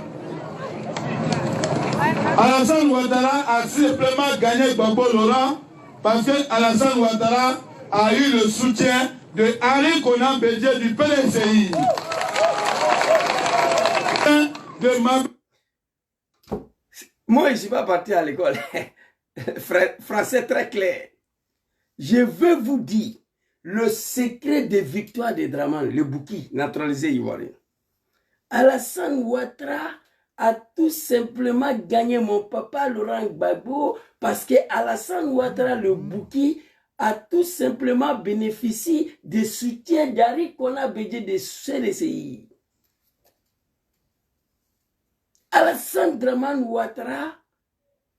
S11: Alassane Ouattara a simplement gagné Gbagbo Laurent parce que Alassane Ouattara a eu le soutien de Henri Konan Bédié du PDCI.
S1: Moi, je ne suis pas parti à l'école. Français très clair. Je veux vous dire le secret des victoires de Dramane, le Bouki, naturalisé ivoirien. Alassane Ouattara a tout simplement gagné mon papa Laurent Gbagbo parce que Alassane Ouattara, le Bouki, a tout simplement bénéficié des soutiens d'Ari Kona Bédié de CDCI. Alassane Dramane Ouattara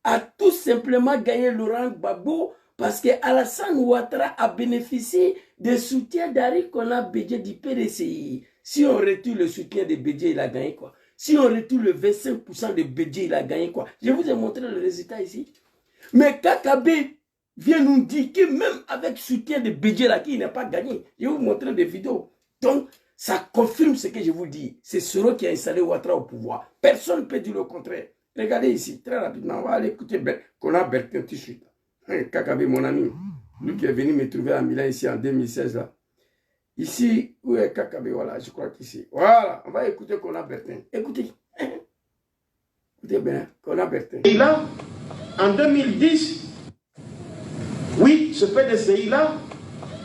S1: a tout simplement gagné Laurent Gbagbo parce que Alassane Ouattara a bénéficié des soutiens d'Ari Kona Bédié du PDCI. Si on retire le soutien de Bédié, il a gagné quoi? Si on retire le 25% de Bédié, il a gagné quoi? Je vous ai montré le résultat ici. Mais Kakabe vient nous dire que même avec le soutien de Bédié, là, qui n'a pas gagné. Je vais vous montrer des vidéos. Donc, ça confirme ce que je vous dis. C'est Soro qui a installé Ouattara au pouvoir. Personne ne peut dire le contraire. Regardez ici, très rapidement, on va aller écouter Kona Bertin tout de suite. Kakabe, mon ami, lui qui est venu me trouver à Milan ici en 2016, là. Ici, où est Kakabe? Voilà, je crois qu'ici. Voilà, on va écouter Kona Bertin. Écoutez. Écoutez bien, Kona Bertin.
S12: Et là, en 2010, oui, ce PDCI-là,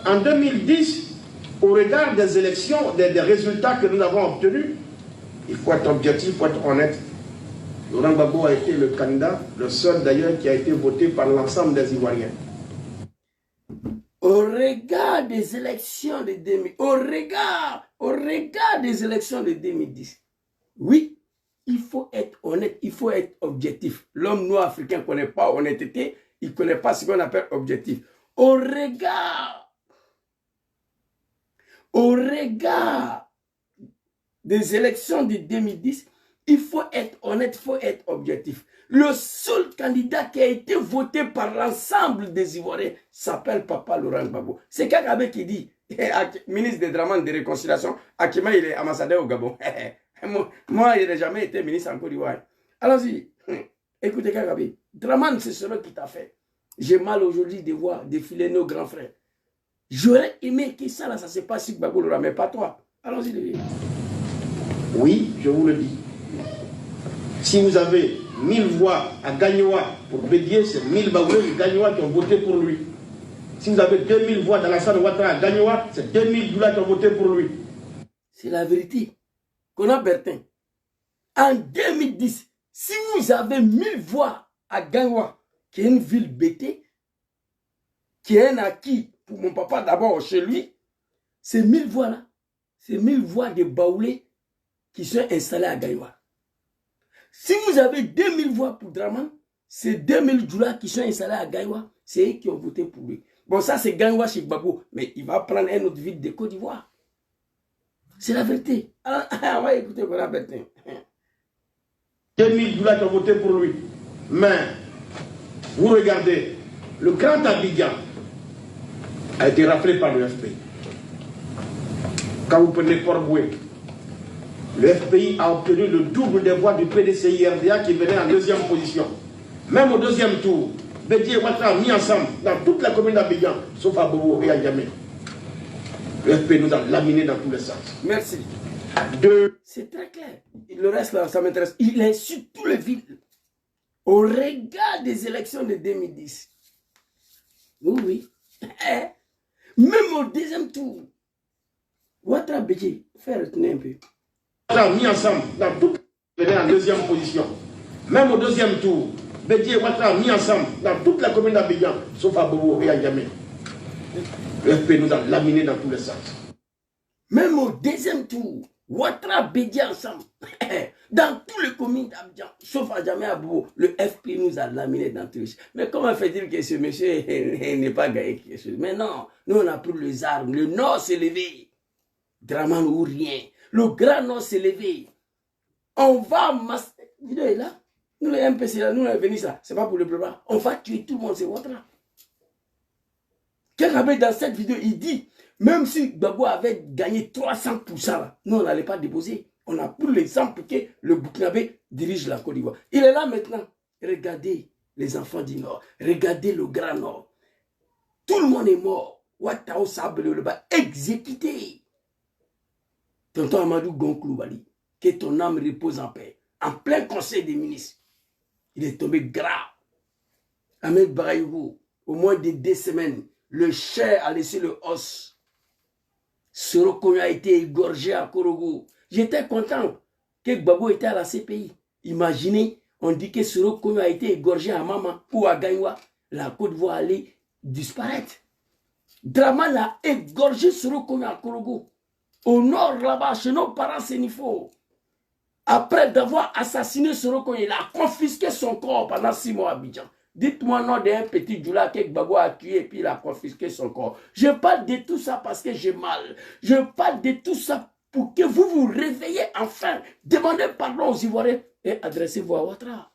S12: en 2010, au regard des élections, des résultats que nous avons obtenus, il faut être objectif, il faut être honnête. Laurent Gbagbo a été le candidat, le seul d'ailleurs qui a été voté par l'ensemble des Ivoiriens.
S1: Au regard des élections de 2010, au regard des élections de 2010, oui, il faut être honnête, il faut être objectif. L'homme noir africain ne connaît pas honnêteté, il ne connaît pas ce qu'on appelle objectif. Au regard des élections de 2010, il faut être honnête, il faut être objectif. Le seul candidat qui a été voté par l'ensemble des Ivoiriens s'appelle Papa Laurent Gbagbo. C'est Kakabe qui dit, ministre des Dramane de Réconciliation, Akima il est ambassadeur au Gabon. Moi, je n'ai jamais été ministre en Côte d'Ivoire. Allons-y, écoutez Kakabe, Dramane c'est ce qui t'a fait. J'ai mal aujourd'hui de voir défiler nos grands frères. J'aurais aimé que ça, là, ça se passe sur Gbagbo Laurent, mais pas toi. Allons-y, les vieux.
S12: Oui, je vous le dis. Si vous avez 1000 voix à Gagnoa pour Bédié, c'est 1000 Baoulés de Gagnoa qui ont voté pour lui. Si vous avez 2000 voix d'Alassane Ouattara à Gagnoa, c'est 2000 Doula qui ont voté pour lui.
S1: C'est la vérité. Kona Bertin, en 2010, si vous avez 1000 voix à Gagnoa, qui est une ville bêtée, qui est un acquis pour mon papa d'abord chez lui, ces 1000 voix-là, c'est 1000 voix de Baoulés qui sont installés à Gagnoa. Si vous avez 2000 voix pour Dramane, c'est 2000 Doula qui sont installés à Gagnoa, c'est eux qui ont voté pour lui. Bon, ça c'est Gagnoa chez Gbagbo, mais il va prendre une autre ville de Côte d'Ivoire. C'est la vérité. Alors, on va écouter Kona Bertin.
S12: 2000 Doula qui ont voté pour lui. Mais, vous regardez, le Grand Abidjan a été rappelé par le FPI. Quand vous prenez Port-Boué, le FPI a obtenu le double des voix du PDCI-RDA qui venait en deuxième position. Même au deuxième tour, Bédié et Ouattara mis ensemble dans toute la commune d'Abidjan, sauf à Bobo et à Niamey. Le FPI nous a laminés dans tous les sens.
S1: Merci. C'est très clair. Le reste, là, ça m'intéresse. Il est sur tous les villes. Au regard des élections de 2010. Oui, oui. Même au deuxième tour. Ouattara Bédié, faire retenir un peu.
S12: Mis ensemble dans toute venait en deuxième position. Même au deuxième tour, Bédié et Ouattara mis ensemble dans toute la commune d'Abidjan, sauf à Bobo et à Niamey. Le FP nous a laminés dans tous les sens.
S1: Même au deuxième tour, Ouattara Bédié ensemble, dans toutes les communes d'Abidjan, sauf à Niamey à Bobo, le FP nous a laminés dans tous les sens. Mais comment fait-il que ce monsieur n'est pas gagné quelque chose? Mais non, nous on a pris les armes, le Nord s'est levé. Dramane ou rien. Le Grand Nord s'est levé. On va masser. Vidéo est là. Nous les MPC là, nous les venus là. C'est pas pour le préparer. On va tuer tout le monde, c'est Ouattara. Kakabe dans cette vidéo, il dit, même si Gbagbo avait gagné 300% là, nous on n'allait pas déposer. On a pris l'exemple que le Burkinabé dirige la Côte d'Ivoire. Il est là maintenant. Regardez les enfants du Nord. Regardez le Grand Nord. Tout le monde est mort. Ouattara Sable le bas exécuté. Tonton Amadou Gonkloubali, que ton âme repose en paix, en plein conseil des ministres. Il est tombé grave. Ahmed Baraïgou, au moins de 2 semaines, le cher a laissé le os. Soro Konya a été égorgé à Korogo. J'étais content que Gbagbo était à la CPI. Imaginez, on dit que Soro Kogno a été égorgé à Mama ou à Gagnoua. La Côte d'Ivoire allait disparaître. Dramane a égorgé Soro Kogno à Korogo. Au nord, là-bas, chez nos parents sénifaux. Après d'avoir assassiné Soro Kogno, il a confisqué son corps pendant 6 mois à Abidjan. Dites-moi non d'un petit Djoula que Gbagbo a tué et puis il a confisqué son corps. Je parle de tout ça parce que j'ai mal. Je parle de tout ça pour que vous vous réveillez enfin. Demandez pardon aux Ivoiriens et adressez-vous à Ouattara.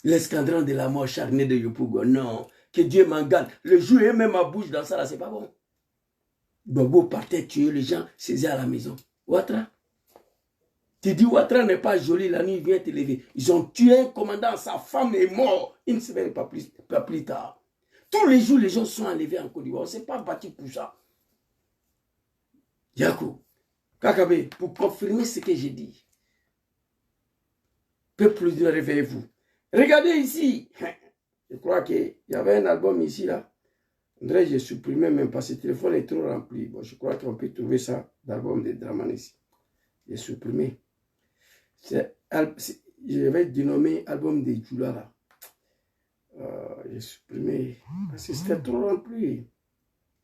S1: L'escadron de la mort charnée de Yopougo, non. Que Dieu m'en garde. Le jour et même ma bouche dans ça là, c'est pas bon. Gbagbo partait tuer les gens, c'est à la maison. Ouattara. Tu dis Ouattara n'est pas joli, la nuit il vient te lever. Ils ont tué un commandant, sa femme est morte. Une semaine pas plus tard. Tous les jours, les gens sont enlevés en Côte d'Ivoire. On ne s'est pas battu pour ça. Yakou, Kakabe, pour confirmer ce que j'ai dit. Peuple de réveillez-vous. Regardez ici. Je crois qu'il y avait un album ici, là. André, j'ai supprimé même parce que le téléphone est trop rempli. Bon, je crois qu'on peut trouver ça, l'album de Dramane ici. J'ai supprimé. Je vais dénommer album de Djoula là. J'ai supprimé. Parce que c'était trop rempli.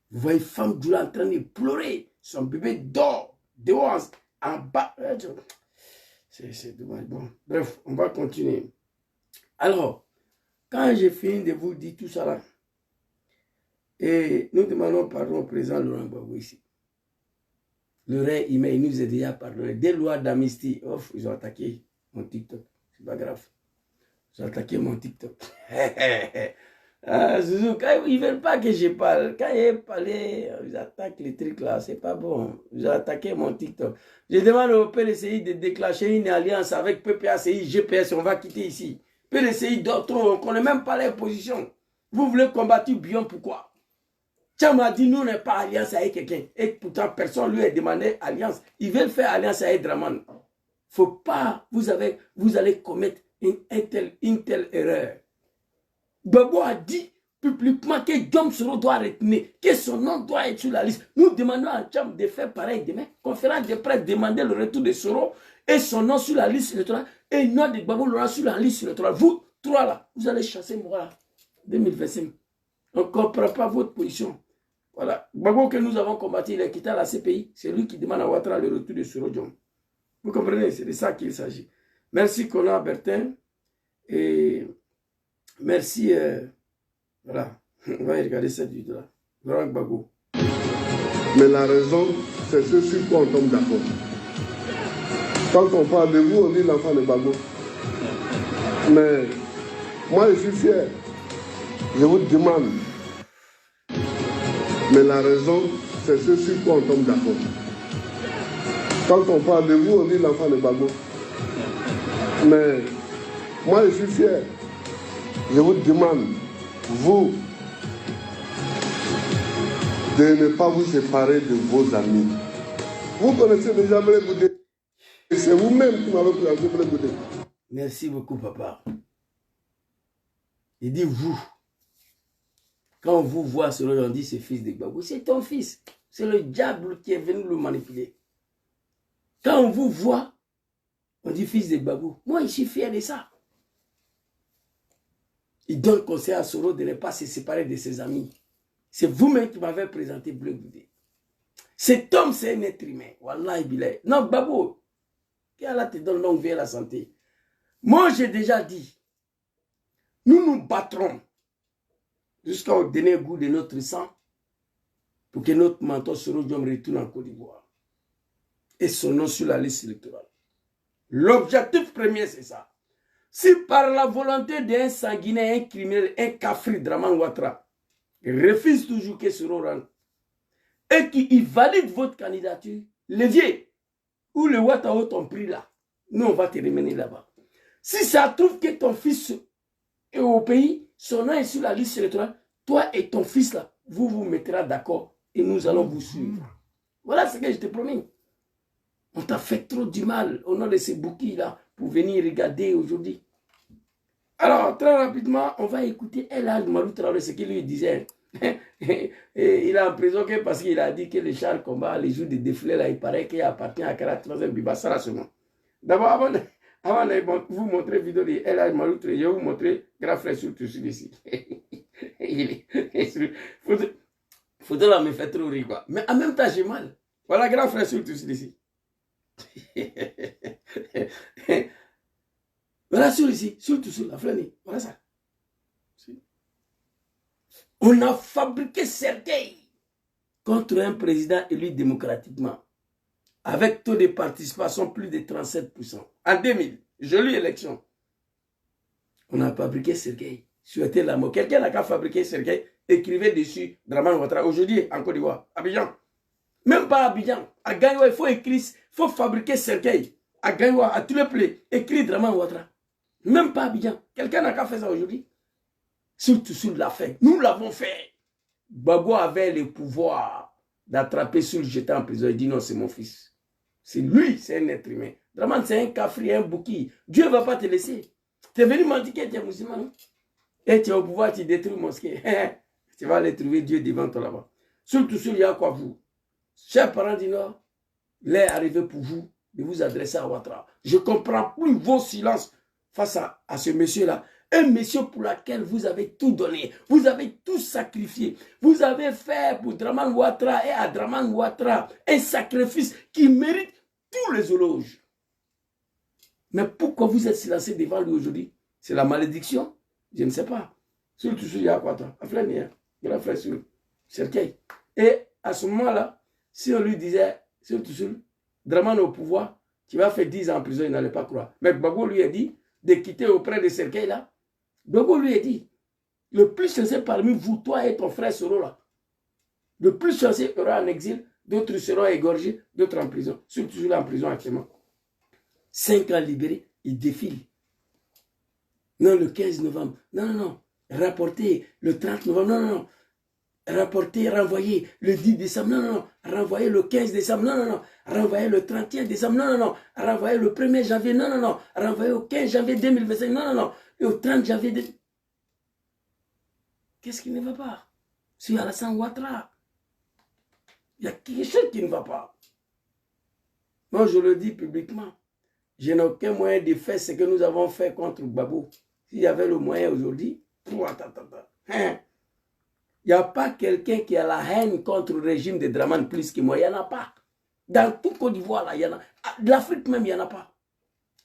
S1: Vous voyez femme Djoula en train de pleurer. Son bébé dort. Dehors, en bas. C'est dommage. Bon, bref, on va continuer. Alors, quand j'ai fini de vous dire tout ça là, et nous demandons pardon au président Laurent Gbagbo ici. Le rey, il nous a déjà pardonné. Des lois d'amnistie. Ils ont attaqué mon TikTok. C'est pas grave. Ils ont attaqué mon TikTok. Zouzou, quand ils ne veulent pas que je parle. Quand ils parlent, ils attaquent les trucs là. C'est pas bon. Ils ont attaqué mon TikTok. Je demande au PLCI de déclencher une alliance avec PPACI, GPS. On va quitter ici. PLCI d'autres, on ne connaît même pas les positions. Vous voulez combattre Bion, pourquoi? Tcham a dit, nous, on n'est pas alliance avec quelqu'un. Et pourtant, personne lui a demandé alliance. Ils veulent faire alliance avec Dramane. Faut pas, vous allez commettre une telle erreur. Gbagbo a dit publiquement que Diom Soro doit retenir, que son nom doit être sur la liste. Nous demandons à Tcham de faire pareil demain. Conférence de presse, demander le retour de Soro et son nom sur la liste électorale. Et le nom de Gbagbo l'aura sur la liste électorale. Vous, trois là, vous allez chasser moi là. 2025. On ne comprend pas votre position. Voilà. Gbagbo que nous avons combattu, il a quitté la CPI. C'est lui qui demande à Ouattara le retour de Soro Diom. Vous comprenez? C'est de ça qu'il s'agit. Merci Conan Bertin. Et merci. Voilà. On va regarder cette vidéo-là. Laurent Gbagbo.
S13: Mais la raison, c'est ce sur quoi on tombe d'accord. Quand on parle de vous, on dit l'enfant de Gbagbo. Mais moi, je suis fier. Je vous demande. Mais la raison, c'est ce sur quoi on tombe d'accord. Quand on parle de vous, on dit l'enfant de Gbagbo. Mais moi, je suis fier. Je vous demande, vous, de ne pas vous séparer de vos amis. Vous connaissez déjà Blé Goudé. C'est vous-même qui m'avez présenté Blé Goudé.
S1: Merci beaucoup, papa. Il dit vous. Quand on vous voit sur le on dit c'est fils de Gbagbo, c'est ton fils. C'est le diable qui est venu le manipuler. Quand on vous voit, on dit fils de Gbagbo. Moi, je suis fier de ça. Il donne conseil à Soro de ne pas se séparer de ses amis. C'est vous-même qui m'avez présenté Blé Goudé. Cet homme, c'est un être humain. Wallah, bilay. Non, Gbagbo, qu'Allah te donne longue vie et la santé. Moi, j'ai déjà dit, nous nous battrons jusqu'au dernier goût de notre sang pour que notre mentor Soro Diom retourne en Côte d'Ivoire et son nom sur la liste électorale. L'objectif premier, c'est ça. Si par la volonté d'un sanguinaire, un criminel, un kafri, Dramane Ouattara, refuse toujours que Soro rentre et qu'il valide votre candidature, les vieux ou le Ouattara t'ont pris là, nous on va te remener là-bas. Si ça trouve que ton fils est au pays, son nom est sur la liste électorale, toi et ton fils là, vous vous mettrez d'accord et nous allons vous suivre. Voilà ce que je te promets. On t'a fait trop du mal au nom de ces bouquins là pour venir regarder aujourd'hui. Alors, très rapidement, on va écouter El Hadj Malou Traoré, ce qu'il lui disait. Et il est en prison parce qu'il a dit que les chars combat, les jours de défilé là, il paraît qu'il appartient à 43e Bibassara seulement. D'abord, avant de vous montrer la vidéo de El Hadj Malick Touré, je vais vous montrer grand frère sur tout ici. Photo là me fait trop rire quoi. Mais en même temps, j'ai mal. Voilà grand frère sur tout ici. Voilà sur ici, sur tout sur la flânée. Voilà ça. On a fabriqué Sergueï contre un président élu démocratiquement, avec taux de participation plus de 37%. En 2000, jolie élection. On a fabriqué Sergueï. Souhaitez la mort. Quelqu'un n'a qu'à fabriquer Sergueï, écrivez dessus Dramane Ouattara. Aujourd'hui, en Côte d'Ivoire, Abidjan. Même pas à Abidjan. À Gagnoua, il faut écrire, il faut fabriquer Sergueï. À Gagnoua, à tous les plaies, écrire Dramane Ouattara. Même pas à Abidjan. Quelqu'un n'a qu'à faire ça aujourd'hui. Surtout sur la fin. Nous l'avons fait. Gbagbo avait le pouvoir d'attraper sur le jeter en prison. Il dit non, c'est mon fils. C'est lui, c'est un être humain. Dramane, c'est un cafri, un bouki. Dieu ne va pas te laisser. Tu es venu mentir que tu es musulman. Non? Et tu es au pouvoir, tu détruis mosquée. Tu vas aller trouver Dieu devant toi là-bas. Surtout sur Yakwavu. Chers parents du Nord, l'heure est arrivée pour vous de vous adresser à Ouattara. Je ne comprends plus vos silences face à ce monsieur-là. Un monsieur pour lequel vous avez tout donné, vous avez tout sacrifié. Vous avez fait pour Dramane Ouattara et à Dramane Ouattara un sacrifice qui mérite tous les éloges. Mais pourquoi vous êtes silencé devant lui aujourd'hui? C'est la malédiction? Je ne sais pas. Surtout sur Yakwata, à Flania, grand frère sur Sergueï. Et à ce moment-là, si on lui disait, surtout sur Dramane au pouvoir, tu vas faire 10 ans en prison, il n'allait pas croire. Mais Gbagbo lui a dit de quitter auprès de Sergueï là. Gbagbo lui a dit, le plus chanceux parmi vous, toi et ton frère seront là. Le plus chanceux aura en exil, d'autres seront égorgés, d'autres en prison. Surtout celui en prison actuellement. 5 ans libérés, il défile. Non, le 15 novembre. Non, non, non. Rapporté le 30 novembre. Non, non, non. Rapporté, renvoyé le 10 décembre. Non, non, non. Renvoyé le 15 décembre. Non, non, non. Renvoyé le 31 décembre. Non, non, non. Renvoyé le 1er janvier. Non, non, non. Renvoyé au 15 janvier 2025. Non, non, non. Et au 30 janvier. Qu'est-ce qui ne va pas? Sur Alassane Ouattara. Il y a quelque chose qui ne va pas. Moi, je le dis publiquement. Je n'ai aucun moyen de faire ce que nous avons fait contre Gbagbo. S'il y avait le moyen aujourd'hui, il n'y a pas quelqu'un qui a la haine contre le régime de Dramane plus que moi. Il n'y en a pas. Dans tout Côte d'Ivoire, là, il y en a. L'Afrique même, il n'y en a pas.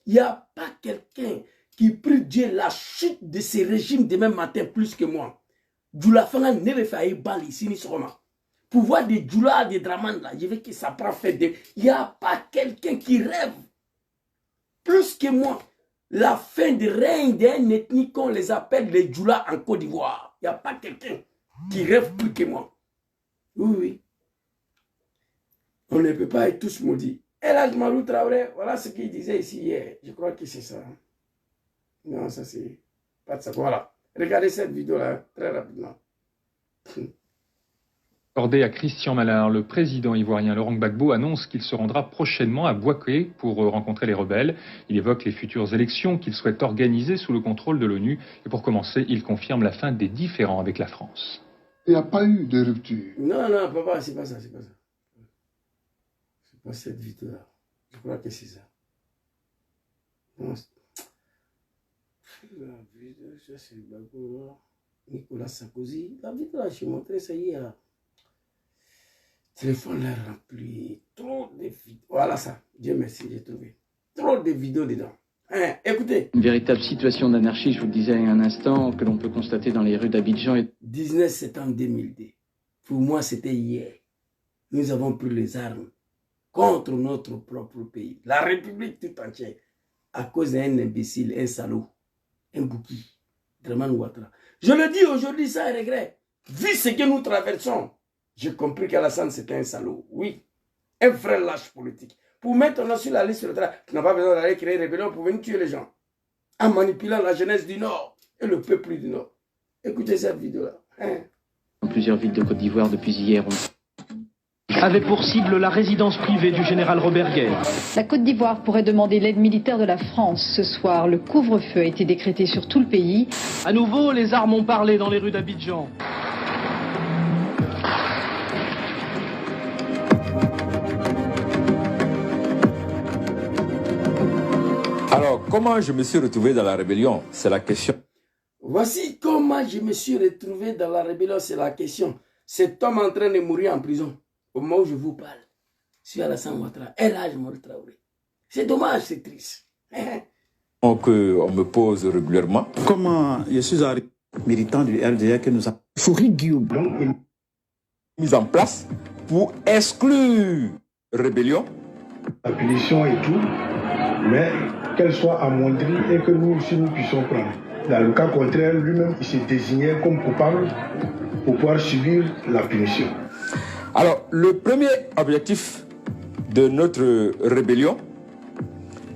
S1: Il n'y a pas quelqu'un qui prie Dieu la chute de ces régimes demain matin plus que moi. Djoula Fanga ne veut faire bal ici, ni sûrement. Pouvoir de Djoula, de Dramane, là, je veux que ça prend fait de. Il n'y a pas quelqu'un qui rêve plus que moi la fin du règne d'un ethnie qu'on les appelle les Djoula en Côte d'Ivoire. Il n'y a pas quelqu'un qui rêve plus que moi. Oui, oui. On ne peut pas être tous maudits. El Hadj Malick Touré, voilà ce qu'il disait ici hier. Je crois que c'est ça. Non, ça c'est pas de ça. Voilà. Regardez cette vidéo-là, très rapidement.
S14: Accordé à Christian Malard, le président ivoirien Laurent Gbagbo annonce qu'il se rendra prochainement à Bouaké pour rencontrer les rebelles. Il évoque les futures élections qu'il souhaite organiser sous le contrôle de l'ONU. Et pour commencer, il confirme la fin des différends avec la France.
S13: Il n'y a pas eu de rupture.
S1: Non, non, papa, c'est pas ça, c'est pas ça. C'est pas cette vidéo-là. Je crois que c'est ça. Non, la vidéo, ça c'est Gbagbo, Nicolas Sarkozy. La vidéo-là, je t'ai montré ça hier. Le téléphone l'a rempli. Trop de vidéos. Voilà ça. Dieu merci, j'ai trouvé. Trop de vidéos dedans. Hein, écoutez.
S15: Une véritable situation d'anarchie, je vous le disais il y a un instant, que l'on peut constater dans les rues d'Abidjan.
S1: 19 septembre 2002. Pour moi, c'était hier. Nous avons pris les armes contre notre propre pays. La République tout entière. À cause d'un imbécile, un salaud, un bouki. Dramane Ouattara. Je le dis aujourd'hui sans regret. Vu ce que nous traversons, j'ai compris qu'Alassane c'était un salaud. Oui, un vrai lâche politique. Pour mettre un sur la liste de travail, tu n'as pas besoin d'aller créer une rébellion pour venir tuer les gens. En manipulant la jeunesse du Nord et le peuple du Nord. Écoutez cette vidéo-là. Hein?
S15: Dans plusieurs villes de Côte d'Ivoire depuis hier.
S16: Avait pour cible la résidence privée du général Robert Guer.
S17: La Côte d'Ivoire pourrait demander l'aide militaire de la France. Ce soir, le couvre-feu a été décrété sur tout le pays.
S16: À nouveau, les armes ont parlé dans les rues d'Abidjan.
S18: comment je me suis retrouvé dans la rébellion? C'est la question.
S1: Voici comment je me suis retrouvé dans la rébellion, c'est la question. Cet homme en train de mourir en prison, au moment où je vous parle, sur Alassane Ouattara, El Hadj Mori Traoré. C'est dommage, c'est triste.
S18: On me pose régulièrement.
S19: Comment je suis un militant du RDA que nous avons
S18: mis en place pour exclure rébellion.
S20: La punition et tout, mais qu'elle soit amoindrie et que nous aussi nous puissions prendre. Dans le cas contraire, lui-même, il s'est désigné comme coupable pour pouvoir subir la punition.
S18: Alors, le premier objectif de notre rébellion,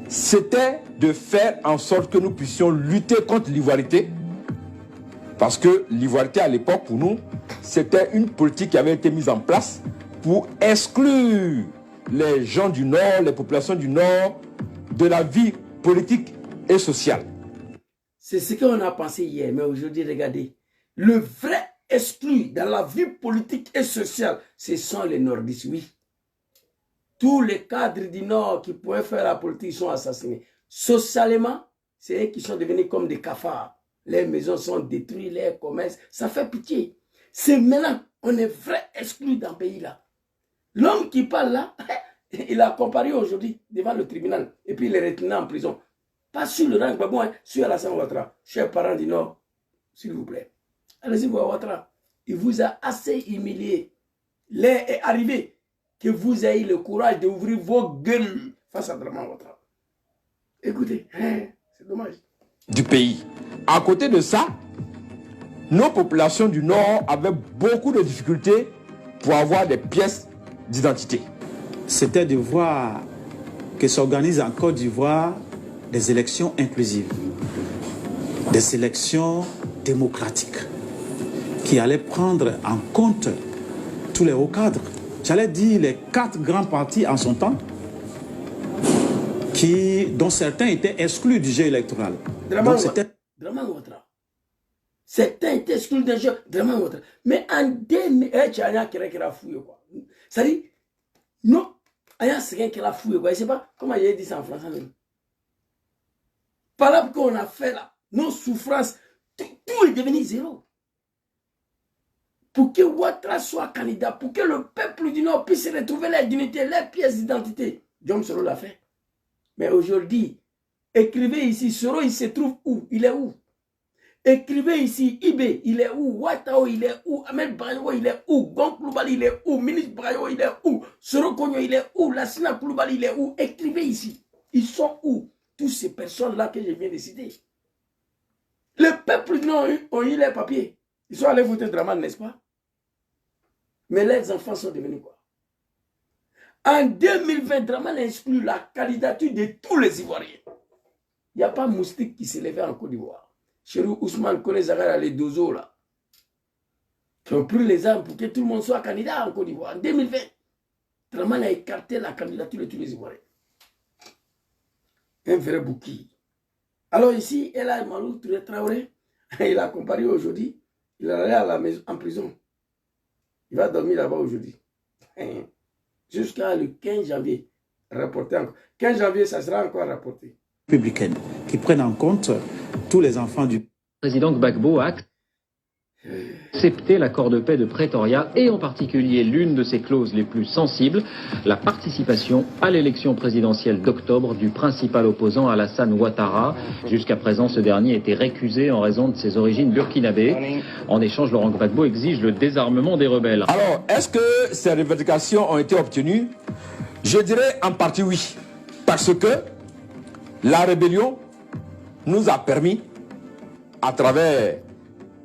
S18: c'était de faire en sorte que nous puissions lutter contre l'ivoirité. Parce que l'ivoirité, à l'époque, pour nous, c'était une politique qui avait été mise en place pour exclure les gens du Nord, les populations du Nord, de la vie politique et sociale.
S1: C'est ce qu'on a pensé hier, mais aujourd'hui, regardez. Le vrai exclu dans la vie politique et sociale, ce sont les nordistes, oui. Tous les cadres du Nord qui pouvaient faire la politique sont assassinés. Socialement, c'est eux qui sont devenus comme des cafards. Les maisons sont détruites, les commerces, ça fait pitié. C'est maintenant, on est vrai exclu dans ce pays-là. L'homme qui parle là, il a comparé aujourd'hui devant le tribunal et puis il est retenu en prison. Pas sur le rang Gbagbo, sur Alassane Ouattara. Chers parents du Nord, s'il vous plaît. Allez-y voir Ouattara. Il vous a assez humilié. L'heure est arrivée que vous ayez le courage d'ouvrir vos gueules face à Draman Ouattara. Écoutez, c'est dommage.
S18: Du pays. À côté de ça, nos populations du Nord avaient beaucoup de difficultés pour avoir des pièces d'identité.
S19: C'était de voir que s'organisent en Côte d'Ivoire des élections inclusives, des élections démocratiques qui allaient prendre en compte tous les hauts cadres. J'allais dire les 4 grands partis en son temps, dont certains étaient exclus du jeu électoral.
S1: Draman Ouattara. Certains étaient exclus du jeu. Draman Ouattara. Mais en 2000, c'est-à-dire, non, il y a quelqu'un qui l'a fouillé. Je ne sais pas comment il a dit ça en français même. Par là qu'on a fait là, nos souffrances, tout est devenu zéro. Pour que Ouattara soit candidat, pour que le peuple du Nord puisse retrouver la dignité, les pièces d'identité, John Soro l'a fait. Mais aujourd'hui, écrivez ici, Soro il se trouve où? Il est où? Écrivez ici, Ibé, il est où? Ouattao, il est où? Ahmed Brayo, il est où? Gon Koulibaly, il est où? Ministre Brayo, il est où? Soro Kogno, il est où? Lassina Koulibaly, il est où? Écrivez ici. Ils sont où? Toutes ces personnes-là que je viens de citer. Le peuple du Nord ont eu les papiers. Ils sont allés voter Draman, n'est-ce pas? Mais les enfants sont devenus quoi? En 2020, Draman a exclu la candidature de tous les Ivoiriens. Il n'y a pas moustique qui s'est levé en Côte d'Ivoire. Chérou Ousmane connaît Zagara, les Dozo là, qui ont pris les armes pour que tout le monde soit candidat en Côte d'Ivoire. En 2020, Draman a écarté la candidature de tous les Ivoiriens. Un vrai bouquet. Alors ici, El Hadj Mori Traoré, il a comparé aujourd'hui, il est allé à la maison, en prison. Il va dormir là-bas aujourd'hui. Jusqu'à le 15 janvier. Rapporté encore. 15 janvier, ça sera encore rapporté.
S19: Républicaine, qui prennent en compte tous les enfants du
S15: président Gbagbo a accepté l'accord de paix de Pretoria et en particulier l'une de ses clauses les plus sensibles, la participation à l'élection présidentielle d'octobre du principal opposant Alassane Ouattara. Jusqu'à présent, ce dernier était récusé en raison de ses origines burkinabées. En échange, Laurent Gbagbo exige le désarmement des rebelles.
S18: Alors, est-ce que ces revendications ont été obtenues? Je dirais en partie oui. Parce que la rébellion nous a permis, à travers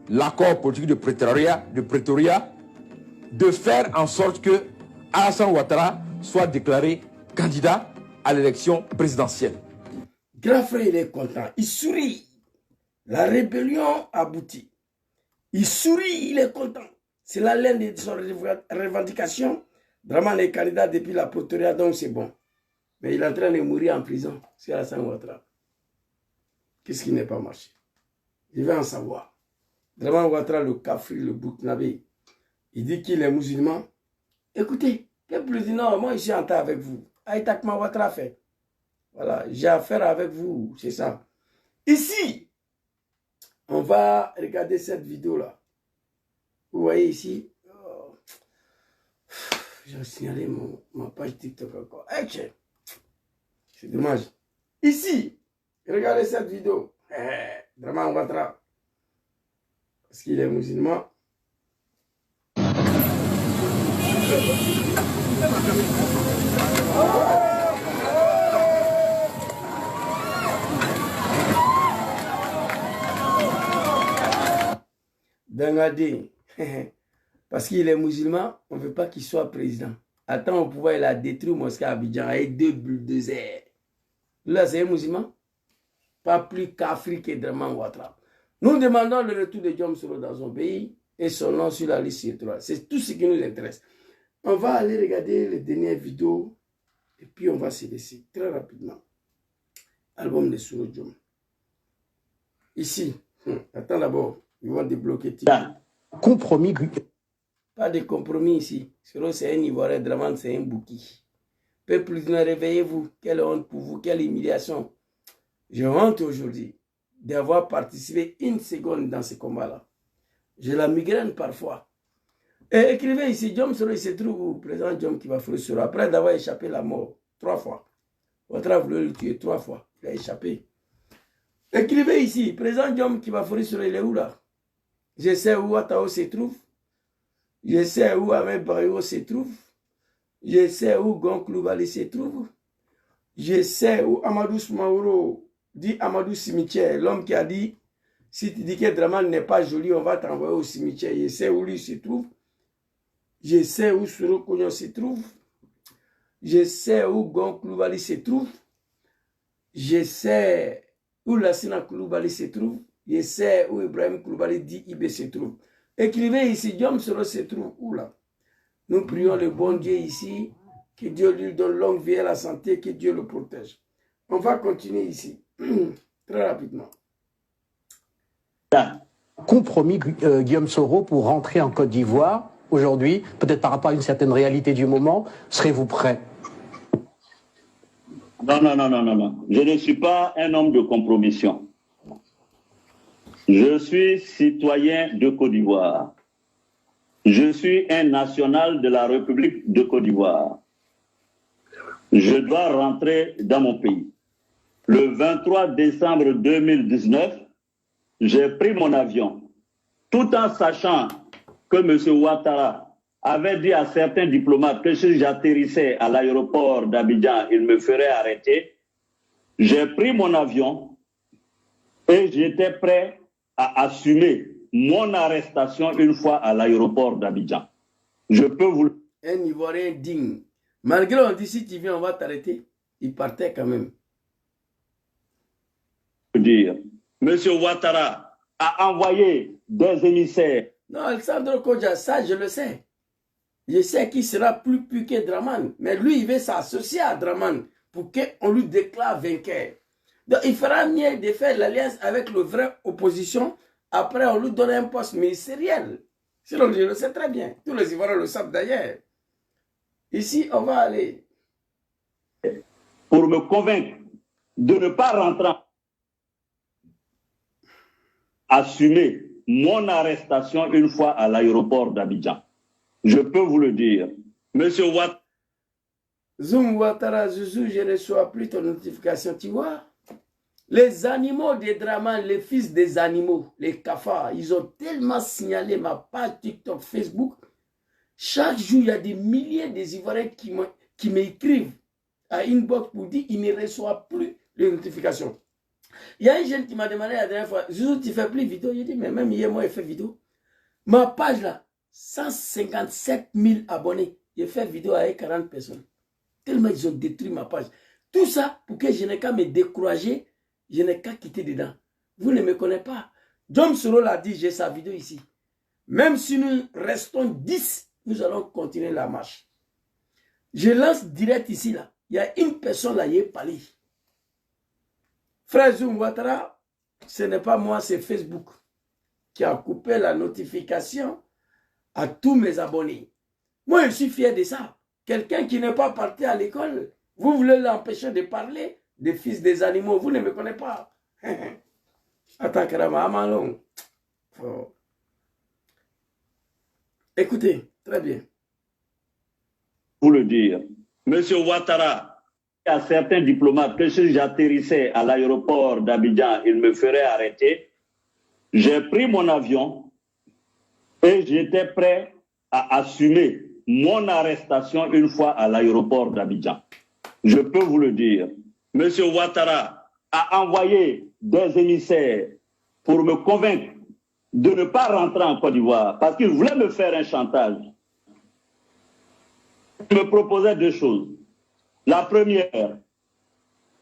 S18: l'accord politique de Pretoria, de faire en sorte que Alassane Ouattara soit déclaré candidat à l'élection présidentielle.
S1: Grand frère, il est content. Il sourit. La rébellion aboutit. Il sourit, il est content. C'est la laine de son revendication. Draman est candidat depuis la Pretoria, donc c'est bon. Mais il est en train de mourir en prison. C'est Alassane Ouattara. Qu'est-ce qui n'est pas marché? Je vais en savoir. Draman Ouattara, le Kafri, le Burkinabé, il dit qu'il est musulman. Écoutez, peuple du Nord, moi je suis en tas avec vous. Aïtakma Ouattara fait. Voilà, j'ai affaire avec vous, c'est ça. Ici, on va regarder cette vidéo-là. Vous voyez ici, j'ai signalé ma page TikTok encore. Okay. C'est dommage. Ici, regardez cette vidéo. Draman Ouattara. Parce qu'il est musulman. Dangadé. Parce qu'il est musulman, on ne veut pas qu'il soit président. Attends, au pouvoir, il a détruit Moscou à Abidjan avec 2 bulldozers. Là, c'est un musulman. Pas plus qu'Afrique et Draman Ouattara. Nous demandons le retour de Guillaume Soro dans son pays et son nom sur la liste électorale. C'est tout ce qui nous intéresse. On va aller regarder les dernières vidéos et puis on va se laisser très rapidement. Album de Soro Diom. Ici, attends d'abord, ils vont débloquer TikTok.
S21: Compromis.
S1: Pas de compromis ici. Soro, c'est un Ivoirien, Draman, c'est un bouki. Peuple, réveillez-vous. Quelle honte pour vous, quelle humiliation. J'ai honte aujourd'hui d'avoir participé une seconde dans ce combat-là. J'ai la migraine parfois. Et écrivez ici, Guillaume Soro, il se trouve où? Président Guillaume qui va faire Soro, après d'avoir échappé la mort 3 fois. Ouattara voulait le tuer 3 fois. Il a échappé. Écrivez ici, président Guillaume qui va faire Soro, il est où là? Je sais où Atao se trouve. Je sais où Ahmed Bayo se trouve. Je sais où Gon Koulibaly se trouve. Je sais où Amadou Soumaoro dit Amadou Cimetière, l'homme qui a dit si tu dis que Draman n'est pas joli, on va t'envoyer au cimetière. Je sais où lui se trouve. Je sais où Soro Kognon se trouve. Je sais où Gon Koulibaly se trouve. Je sais où Lassina Koulibaly se trouve. Je sais où Ibrahim Koulibaly dit Ibé se trouve. Écrivez ici, Guillaume Soro se trouve où là? Nous prions le bon Dieu ici, que Dieu lui donne longue vie et la santé, que Dieu le protège. On va continuer ici, très rapidement.
S21: Compromis Guillaume Soro pour rentrer en Côte d'Ivoire aujourd'hui, peut-être par rapport à une certaine réalité du moment, serez-vous prêt?
S7: Non. Je ne suis pas un homme de compromission. Je suis citoyen de Côte d'Ivoire. Je suis un national de la République de Côte d'Ivoire. Je dois rentrer dans mon pays. Le 23 décembre 2019, j'ai pris mon avion, tout en sachant que M. Ouattara avait dit à certains diplomates que si j'atterrissais à l'aéroport d'Abidjan, il me ferait arrêter. J'ai pris mon avion et j'étais prêt à assumer mon arrestation une fois à l'aéroport d'Abidjan. Je peux vous le...
S1: Un Ivoirien digne. Malgré on dit si tu viens, on va t'arrêter. Il partait quand même.
S7: Dire. Monsieur Ouattara a envoyé des émissaires.
S1: Non, Alessandro Kodja, ça je le sais. Je sais qu'il sera plus que Draman. Mais lui, il veut s'associer à Draman pour qu'on lui déclare vainqueur. Donc il fera mieux de faire l'alliance avec le vrai opposition. Après, on lui donne un poste ministériel. Sinon, je le sais très bien. Tous les Ivoiriens le savent d'ailleurs. Ici, on va aller.
S7: Pour me convaincre de ne pas rentrer, assumer mon arrestation une fois à l'aéroport d'Abidjan. Je peux vous le dire. Monsieur Ouattara.
S1: Zoom Ouattara, Zouzou, je ne reçois plus ton notification, tu vois. Les animaux des Draman, les fils des animaux, les cafards, ils ont tellement signalé ma page TikTok, Facebook. Chaque jour, il y a des milliers d'Ivoiriens qui m'écrivent à inbox pour dire qu'ils ne reçoivent plus les notifications. Il y a un jeune qui m'a demandé la dernière fois, Zouzou, tu ne fais plus vidéo? J'ai dit, mais même hier, moi, j'ai fait vidéo. Ma page là, 157 000 abonnés. J'ai fait vidéo avec 40 personnes. Tellement ils ont détruit ma page. Tout ça pour que je n'ai qu'à me décourager. Je n'ai qu'à quitter dedans. Vous ne me connaissez pas. Guillaume Soro l'a dit, j'ai sa vidéo ici. Même si nous restons 10, nous allons continuer la marche. Je lance direct ici, là. Il y a une personne là, qui est parlé. Frère Zoum Ouattara, ce n'est pas moi, c'est Facebook qui a coupé la notification à tous mes abonnés. Moi, je suis fier de ça. Quelqu'un qui n'est pas parti à l'école, vous voulez l'empêcher de parler, des fils des animaux. Vous ne me connaissez pas. Attends, oh. Écoutez, très bien.
S7: Pour le dire, Monsieur Ouattara, il y a certains diplomates que si j'atterrissais à l'aéroport d'Abidjan, ils me feraient arrêter. J'ai pris mon avion et j'étais prêt à assumer mon arrestation une fois à l'aéroport d'Abidjan. Je peux vous le dire. Monsieur Ouattara a envoyé des émissaires pour me convaincre de ne pas rentrer en Côte d'Ivoire parce qu'il voulait me faire un chantage. Il me proposait deux choses. La première,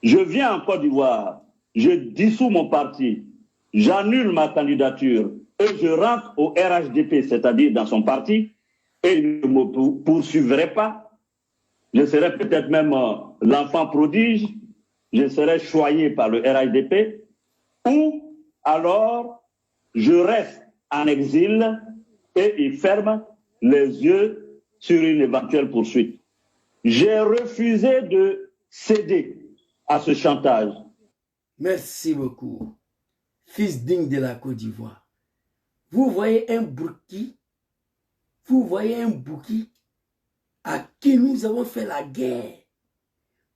S7: je viens en Côte d'Ivoire, je dissous mon parti, j'annule ma candidature et je rentre au RHDP, c'est-à-dire dans son parti, et il ne me poursuivrait pas. Je serais peut-être même l'enfant prodige, je serais choyé par le RHDP, ou alors je reste en exil et il ferme les yeux sur une éventuelle poursuite. J'ai refusé de céder à ce chantage.
S1: Merci beaucoup. Fils digne de la Côte d'Ivoire. Vous voyez un Bourki, à qui nous avons fait la guerre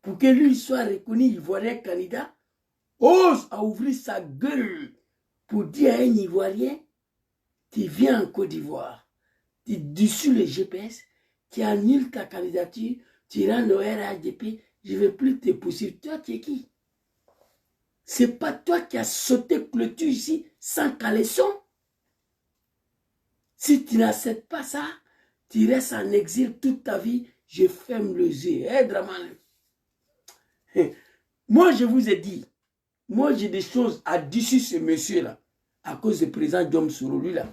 S1: pour que lui soit reconnu Ivoirien candidat, ose à ouvrir sa gueule pour dire à un Ivoirien, tu viens en Côte d'Ivoire, tu dissout le GPS, tu annules ta candidature, tu rends au RHDP, je ne vais plus te poursuivre. Toi, tu es qui? C'est pas toi qui as sauté clôture ici sans caleçon. Si tu n'acceptes pas ça, tu restes en exil toute ta vie, je ferme les yeux. Hey, Dramane. Moi, je vous ai dit, moi, j'ai des choses à dire sur ce monsieur-là, à cause du président Diom Soro, lui-là,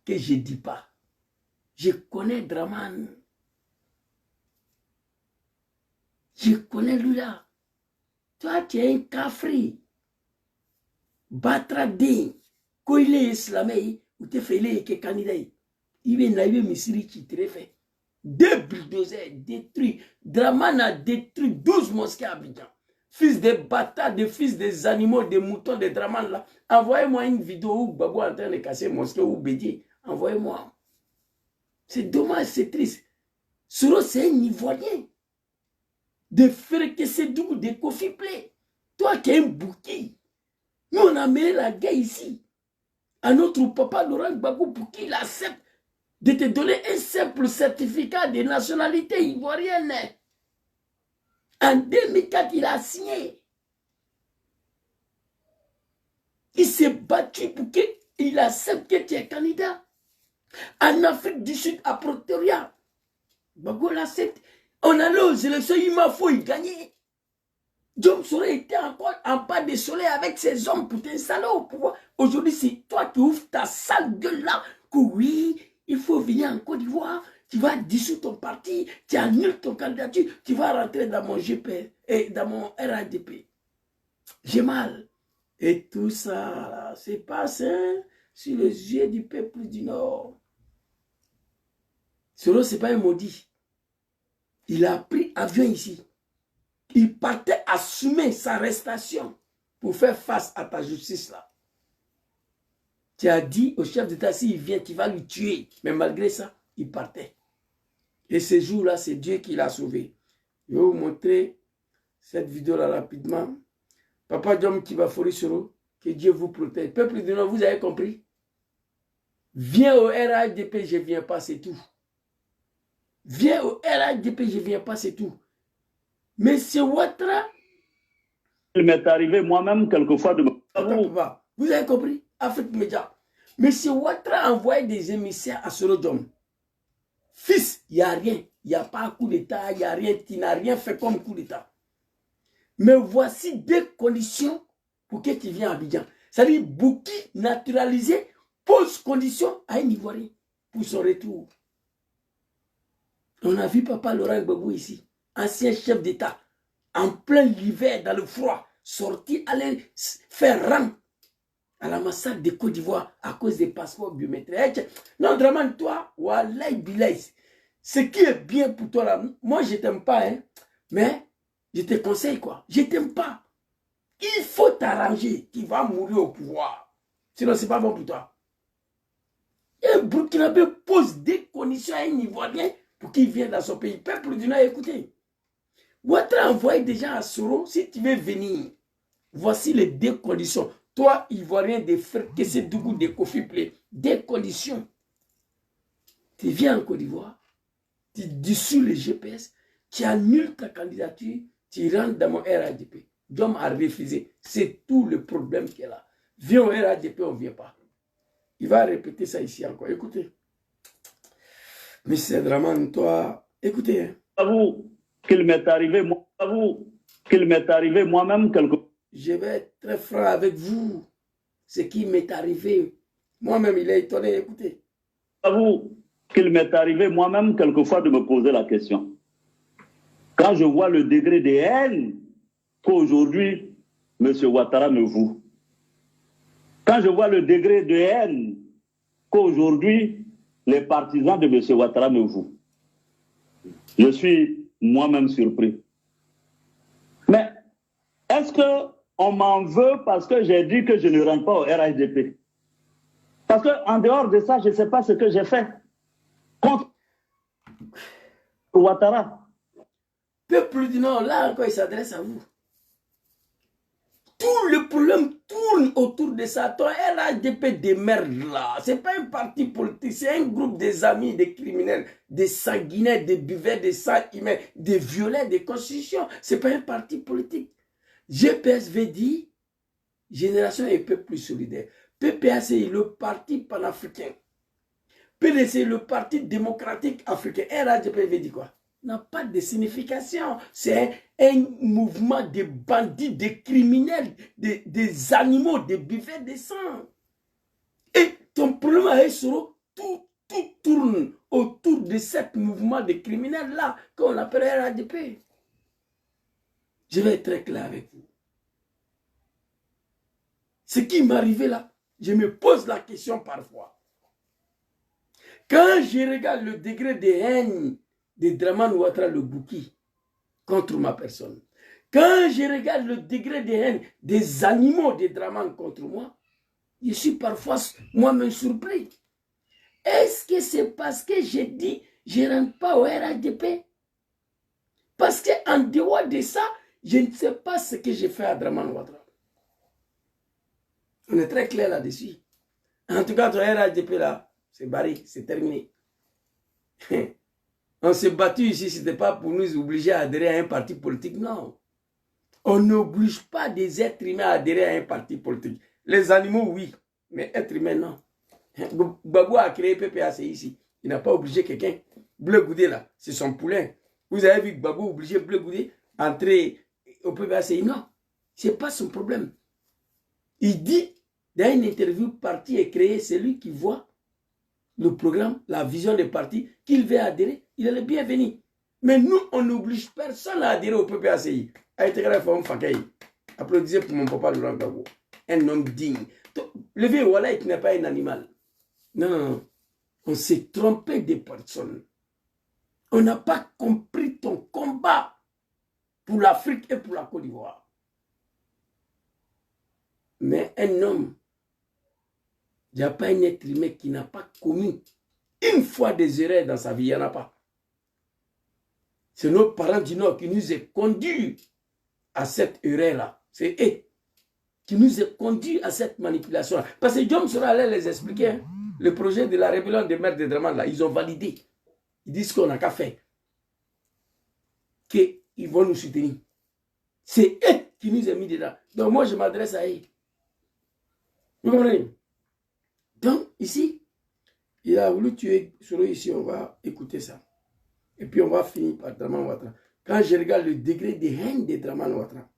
S1: que je ne dis pas. Je connais Dramane. Je connais lui-là. Toi, tu es un cafri. Batradin. Quand il est islamé, ou te fait les candidat. Il est naïve, Misiri qui te fait. 2 bulldozers détruits. Dramane a détruit 12 mosquées à Abidjan. Fils des bâtards, des fils des animaux, des moutons de Dramane là. Envoyez-moi une vidéo où Babo est en train de casser mosquée ou Bédier. Envoyez-moi. C'est dommage, c'est triste. Soro, c'est un Ivoirien. De faire que c'est doux, de Kofi Play. Toi qui es un bouki. Nous, on a mené la guerre ici. À notre papa Laurent Gbagbo pour qu'il accepte de te donner un simple certificat de nationalité ivoirienne. En 2004, il a signé. Il s'est battu pour qu'il accepte que tu es candidat. En Afrique du Sud, à Pretoria, Gbagbo l'accepte. On allait aux élections, il m'a fait gagner. Diom Soro était encore en bas de soleil avec ses hommes pour t'installer au pouvoir. Aujourd'hui, c'est toi qui ouvres ta sale gueule là, que oui, il faut venir en Côte d'Ivoire, tu vas dissoudre ton parti, tu annules ton candidature, tu vas rentrer dans mon GP et dans mon RADP. J'ai mal. Et tout ça, c'est passé sur les yeux du peuple du Nord. Soro, ce n'est pas un maudit. Il a pris avion ici. Il partait assumer sa arrestation pour faire face à ta justice là. Tu as dit au chef d'État, s'il vient, tu vas lui tuer. Mais malgré ça, il partait. Et ce jour-là, c'est Dieu qui l'a sauvé. Je vais vous montrer cette vidéo-là rapidement. Papa Diom Kibafori Soro, que Dieu vous protège. Peuple du Nord, vous avez compris? Viens au RADP, je ne viens pas, c'est tout. Viens au RADP, je ne viens pas, c'est tout. Monsieur Ouattara.
S7: Il m'est arrivé moi-même quelquefois de...
S1: Vous avez compris? Afrique Média. Monsieur Ouattara a envoyé des émissaires à Soro Diom. Fils, il n'y a rien. Il n'y a pas un coup d'État, il n'y a rien. Tu n'as rien fait comme coup d'État. Mais voici 2 conditions pour que tu viennes à Abidjan. C'est-à-dire, Bouki naturalisé pose condition à un Ivoirien pour son retour. On a vu Papa Laurent Gbagbo ici, ancien chef d'État, en plein hiver, dans le froid, sorti, aller faire rang à la massacre de Côte d'Ivoire à cause des passeports biométriques. Non, Dramane, toi, Walay Bilay, ce qui est bien pour toi là, moi je t'aime pas, hein, mais Je te conseille quoi? Je t'aime pas. Il faut t'arranger. Tu vas mourir au pouvoir. Sinon, c'est pas bon pour toi. Un Burkinabé pose des conditions à un Ivoirien pour qu'il vienne dans son pays. Peuple du Nord, écoutez. Ouattara a envoyé des gens à Soro. Si tu veux venir, voici les 2 conditions. Toi, Ivoirien, des frères Kessedougou, des Kofi Plé, des conditions. Tu viens en Côte d'Ivoire, tu dissous le GPS, tu annules ta candidature, tu rentres dans mon RADP. L'homme a refusé. C'est tout le problème qu'il y a là. Viens au RADP, on ne vient pas. Il va répéter ça ici encore. Écoutez. Monsieur Draman, toi, écoutez. Hein.
S7: Avoue qu'il m'est arrivé, moi-même quelque chose.
S1: Je vais être très franc avec vous. Ce qui m'est arrivé, moi-même, il est étonné. Écoutez.
S7: Avoue qu'il m'est arrivé moi-même quelquefois de me poser la question. Quand je vois le degré de haine qu'aujourd'hui M. Ouattara me voue, quand je vois le degré de haine qu'aujourd'hui les partisans de M. Ouattara me vouent, je suis moi-même surpris. Mais est-ce qu'on m'en veut parce que j'ai dit que je ne rentre pas au RHDP? Parce qu'en dehors de ça, je ne sais pas ce que j'ai fait contre Ouattara.
S1: Peuple du Nord, là encore, il s'adresse à vous. Tout le problème tourne autour de ça. Ton RHDP de merde là, c'est pas un parti politique, c'est un groupe des amis, des criminels, des sanguinaires, des buveurs de sang humain, des violets de constitution. C'est pas un parti politique. GPSV dit Génération et Peuple plus solidaire. PPACI, le parti panafricain. PDC, le parti démocratique africain. RHDP dit quoi? N'a pas de signification. C'est un mouvement de bandits, de criminels, des animaux, des buveurs de sang. Et ton problème à Essoro, tout tourne autour de ce mouvement de criminels-là qu'on appelle RHDP. Je vais être très clair avec vous. Ce qui m'est arrivé là, je me pose la question parfois. Quand je regarde le degré de haine de Draman Ouattara le Bouki contre ma personne, quand je regarde le degré de haine des animaux de Draman contre moi, je suis parfois moi-même surpris. Est-ce que c'est parce que j'ai dit je ne rentre pas au RHDP? Parce qu'en dehors de ça, je ne sais pas ce que j'ai fait à Draman Ouattara. On est très clair là-dessus. En tout cas, ton RHDP là, c'est barré, c'est terminé. On s'est battu ici, ce n'était pas pour nous obliger à adhérer à un parti politique, non. On n'oblige pas des êtres humains à adhérer à un parti politique. Les animaux, oui, mais êtres humains, non. Gbagbo a créé PPACI ici. Il n'a pas obligé quelqu'un. Bleu Goudé là, c'est son poulain. Vous avez vu Gbagbo obliger Bleu Goudé à entrer au PPACI? Non, ce n'est pas son problème. Il dit, dans une interview, parti est créé, c'est lui qui voit le programme, la vision des partis, qu'il veut adhérer, il est le bienvenu. Mais nous, on n'oblige personne à adhérer au PPACI. Applaudissez pour mon papa Laurent Gbagbo. Un homme digne. Le vieux Walla, il n'est pas un animal. Non, non, non. On s'est trompé des personnes. On n'a pas compris ton combat pour l'Afrique et pour la Côte d'Ivoire. Mais un homme, il n'y a pas un être humain qui n'a pas commis une fois des erreurs dans sa vie, il n'y en a pas. C'est nos parents du Nord qui nous ont conduits à cette erreur-là. C'est eux qui nous ont conduits à cette manipulation-là. Parce que Diom sera allé les expliquer. Hein. Le projet de la rébellion des maires de Draman, là, ils ont validé. Ils disent qu'on n'a qu'à faire. Qu'ils vont nous soutenir. C'est eux qui nous ont mis dedans. Donc moi, je m'adresse à eux. Vous comprenez? Donc, ici, il a voulu tuer Soro ici, on va écouter ça. Et puis, on va finir par Draman Ouattara. Quand je regarde le degré de haine de Draman Ouattara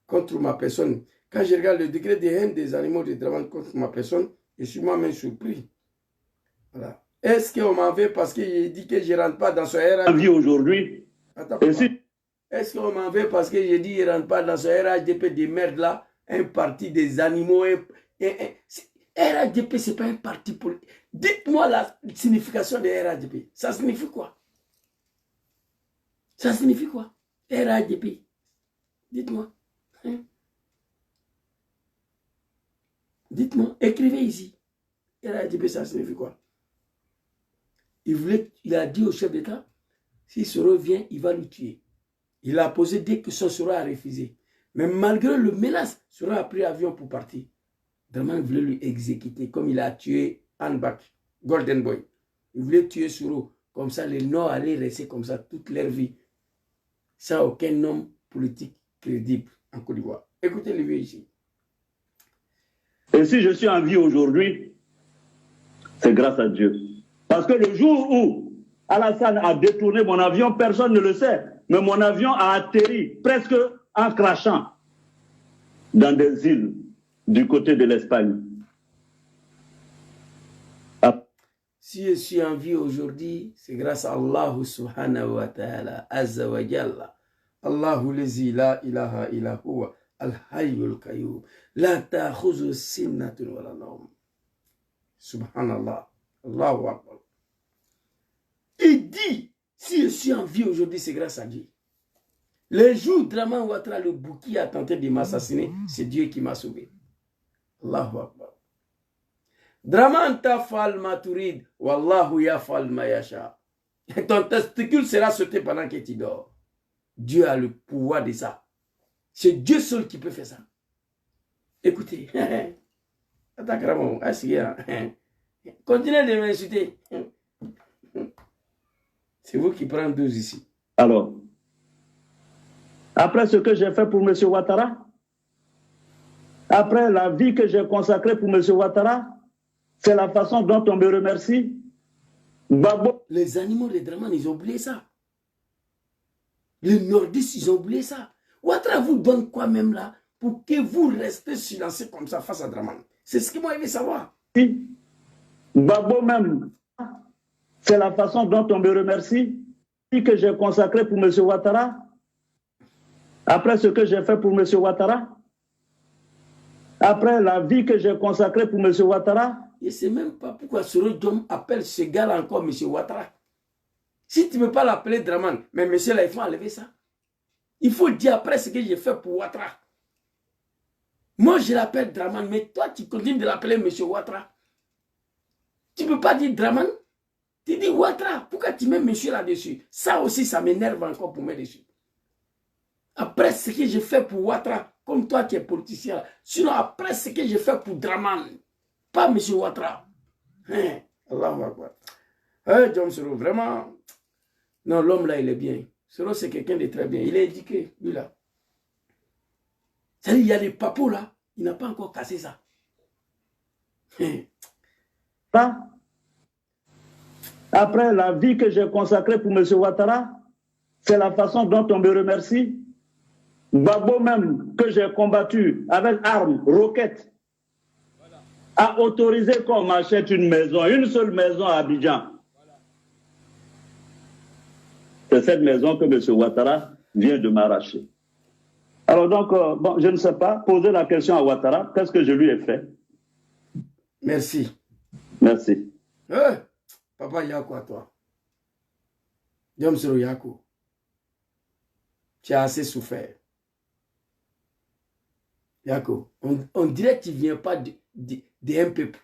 S1: contre ma personne, quand je regarde le degré de haine des animaux de Draman contre ma personne, je suis moi-même surpris. Voilà. Est-ce qu'on m'en veut parce que j'ai dit que je ne rentre pas dans ce RHDP
S7: aujourd'hui?
S1: Est-ce qu'on m'en veut parce que j'ai dit que je ne rentre pas dans ce RHDP de merde là, un parti des animaux, RHDP, ce n'est pas un parti politique. Dites-moi la signification de RHDP. Ça signifie quoi? Ça signifie quoi? RHDP. Dites-moi. Hein? Dites-moi, écrivez ici. Il a dit, ça signifie quoi? Il a dit au chef d'État, si Soro vient, il va le tuer. Il a posé dès que son Soro a refusé. Mais malgré le menace, Soro a pris l'avion pour partir. Dramane voulait lui exécuter, comme il a tué Hanbak, Golden Boy. Il voulait tuer Soro. Comme ça, les Nord allaient rester comme ça toute leur vie. Sans aucun homme politique crédible en Côte d'Ivoire. Écoutez le vieux ici.
S7: Et si je suis en vie aujourd'hui, c'est grâce à Dieu. Parce que le jour où Alassane a détourné mon avion, personne ne le sait. Mais mon avion a atterri presque en crachant dans des îles du côté de l'Espagne.
S1: Si je suis en vie aujourd'hui, c'est grâce à Allah subhanahu wa ta'ala, azza wa jalla. Allahu lazi la ilaha illa huwa, al-hayyul qayyum, la ta'khuzu sinnatun wa la nawm. Subhanallah, Allahu akbar. Il dit, si je suis en vie aujourd'hui, c'est grâce à Dieu. Le jour où Dramane Ouattara, le bouki, a tenté de m'assassiner, c'est Dieu qui m'a sauvé. Allahu akbar. Dramane tafal maturid, wallahu yafal mayasha. Ton testicule sera sauté pendant que tu dors. Dieu a le pouvoir de ça. C'est Dieu seul qui peut faire ça. Écoutez. Attends, continuez de m'insulter. C'est vous qui prenez 12 ici.
S7: Alors, après ce que j'ai fait pour M. Ouattara, après la vie que j'ai consacrée pour M. Ouattara, c'est la façon dont on me remercie. Babo.
S1: Les animaux de Dramane, ils ont oublié ça. Les nordistes, ils ont oublié ça. Ouattara vous donne quoi même là pour que vous restez silencieux comme ça face à Dramane? C'est ce que moi je veux savoir.
S7: Babo même, c'est la façon dont on me remercie. Que j'ai consacré pour M. Ouattara, après ce que j'ai fait pour M. Ouattara, après la vie que j'ai consacrée pour M. Ouattara.
S1: Je ne sais même pas pourquoi Soro Diom appelle ce gars-là encore M. Ouattara. Si tu ne veux pas l'appeler Dramane, mais monsieur là, il faut enlever ça. Il faut dire après ce que j'ai fait pour Ouattara. Moi, je l'appelle Dramane, mais toi, tu continues de l'appeler M. Ouattara. Tu ne peux pas dire Dramane. Tu dis Ouattara, pourquoi tu mets monsieur là-dessus? Ça aussi, ça m'énerve encore pour mettre dessus. Après ce que j'ai fait pour Ouattara, comme toi qui es politicien, sinon après ce que j'ai fait pour Dramane, pas monsieur Ouattara. Hein? Allahu Akbar. Hein, John Soro, vraiment. Non, l'homme là, il est bien. Soro, c'est quelqu'un de très bien. Il est éduqué, lui là. C'est-à-dire, il y a des papos là, il n'a pas encore cassé ça. Hein?
S7: Pas. Après la vie que j'ai consacrée pour M. Ouattara, c'est la façon dont on me remercie. Babo même, que j'ai combattu avec armes, roquettes, a autorisé qu'on m'achète une maison, une seule maison à Abidjan. C'est cette maison que M. Ouattara vient de m'arracher. Alors donc, bon, je ne sais pas, poser la question à Ouattara, qu'est-ce que je lui ai fait?
S1: Merci.
S7: Merci.
S1: Papa Yako à toi. Diom Soro Yako. Tu as assez souffert. Yako, on dirait que tu ne viens pas d'un peuple.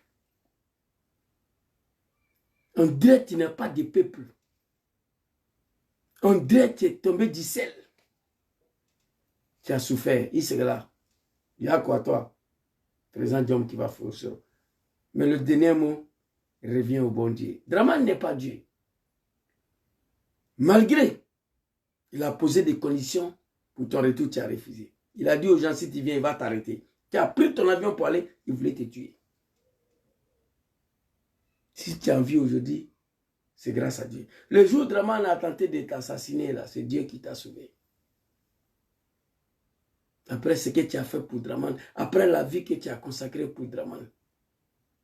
S1: On dirait que tu n'es pas de peuple. On dirait que tu es tombé du ciel. Tu as souffert. Il c'est là. Yako à toi. Président Diom qui va faire ça. Mais le dernier mot revient au bon Dieu. Dramane n'est pas Dieu. Malgré, il a posé des conditions pour ton retour, tu as refusé. Il a dit aux gens, si tu viens, il va t'arrêter. Tu as pris ton avion pour aller, il voulait te tuer. Si tu as envie aujourd'hui, c'est grâce à Dieu. Le jour où Dramane a tenté de t'assassiner, là, c'est Dieu qui t'a sauvé. Après ce que tu as fait pour Dramane, après la vie que tu as consacrée pour Dramane.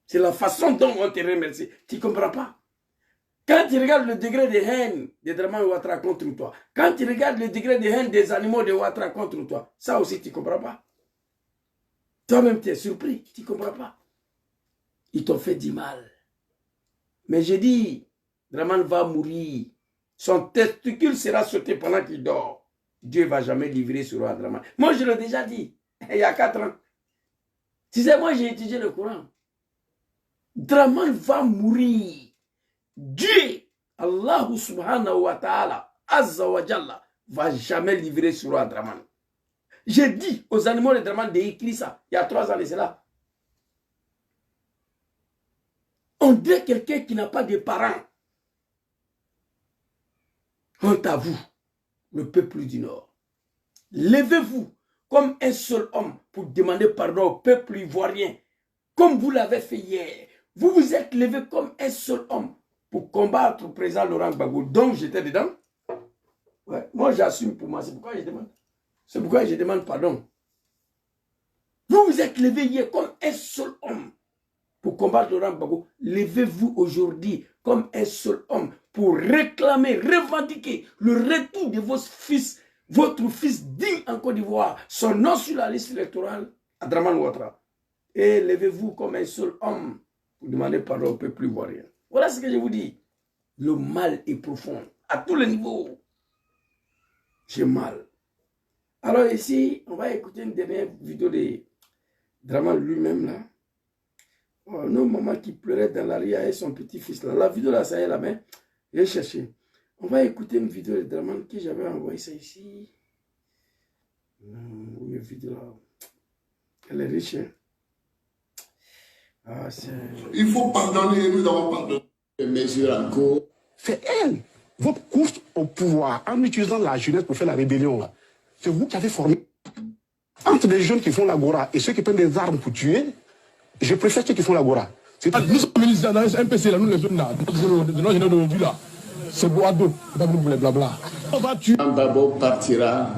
S1: C'est la façon dont on te remercie. Tu ne comprends pas. Quand tu regardes le degré de haine de Dramane Ouattara contre toi, quand tu regardes le degré de haine des animaux de Ouattara contre toi, ça aussi tu ne comprends pas. Toi-même tu es surpris, tu ne comprends pas. Ils t'ont fait du mal. Mais j'ai dit, Dramane va mourir. Son testicule sera sauté pendant qu'il dort. Dieu ne va jamais livrer ce roi Draman. Moi, je l'ai déjà dit, il y a 4 ans. Tu sais, moi, j'ai étudié le Coran. Draman va mourir. Dieu, Allah subhanahu wa ta'ala, azza wa jalla, va jamais livrer ce roi Draman. J'ai dit aux animaux de Draman d'écrire ça, il y a 3 ans de cela. On dirait quelqu'un qui n'a pas de parents. Honte à vous, le peuple du Nord. Levez-vous comme un seul homme pour demander pardon au peuple ivoirien, comme vous l'avez fait hier. Vous vous êtes levé comme un seul homme pour combattre le président Laurent Gbagbo, donc j'étais dedans. Ouais, moi j'assume pour moi, c'est pourquoi je demande. C'est pourquoi je demande pardon. Vous vous êtes levé hier comme un seul homme pour combattre Laurent Gbagbo. Levez-vous aujourd'hui comme un seul homme pour réclamer, revendiquer le retour de vos fils, votre fils digne en Côte d'Ivoire, son nom sur la liste électorale, Draman Ouattara. Et levez-vous comme un seul homme pour demander pardon au peuple ivoirien. Voilà ce que je vous dis. Le mal est profond, à tous les niveaux. J'ai mal. Alors ici, on va écouter une dernière vidéo de Draman lui-même là. Oh, nos mamans qui pleuraient dans la rue avec son petit-fils là. La vidéo là, ça y est là, mais j'ai cherché. On va écouter une vidéo de Draman que j'avais envoyé ça ici. Une vidéo là. Elle est riche, hein? Ah,
S12: il faut pardonner, nous avons pardonné les mesures en cours.
S3: C'est elle, votre course au pouvoir, en utilisant la jeunesse pour faire la rébellion. C'est vous qui avez formé. Entre les jeunes qui font l'agora et ceux qui prennent des armes pour tuer, je préfère ceux qui font l'agora.
S11: Nous sommes ministres dans le MPC, là, nous les jeunes là, de là. C'est Boado, blabla. On va tuer.
S12: Babo partira.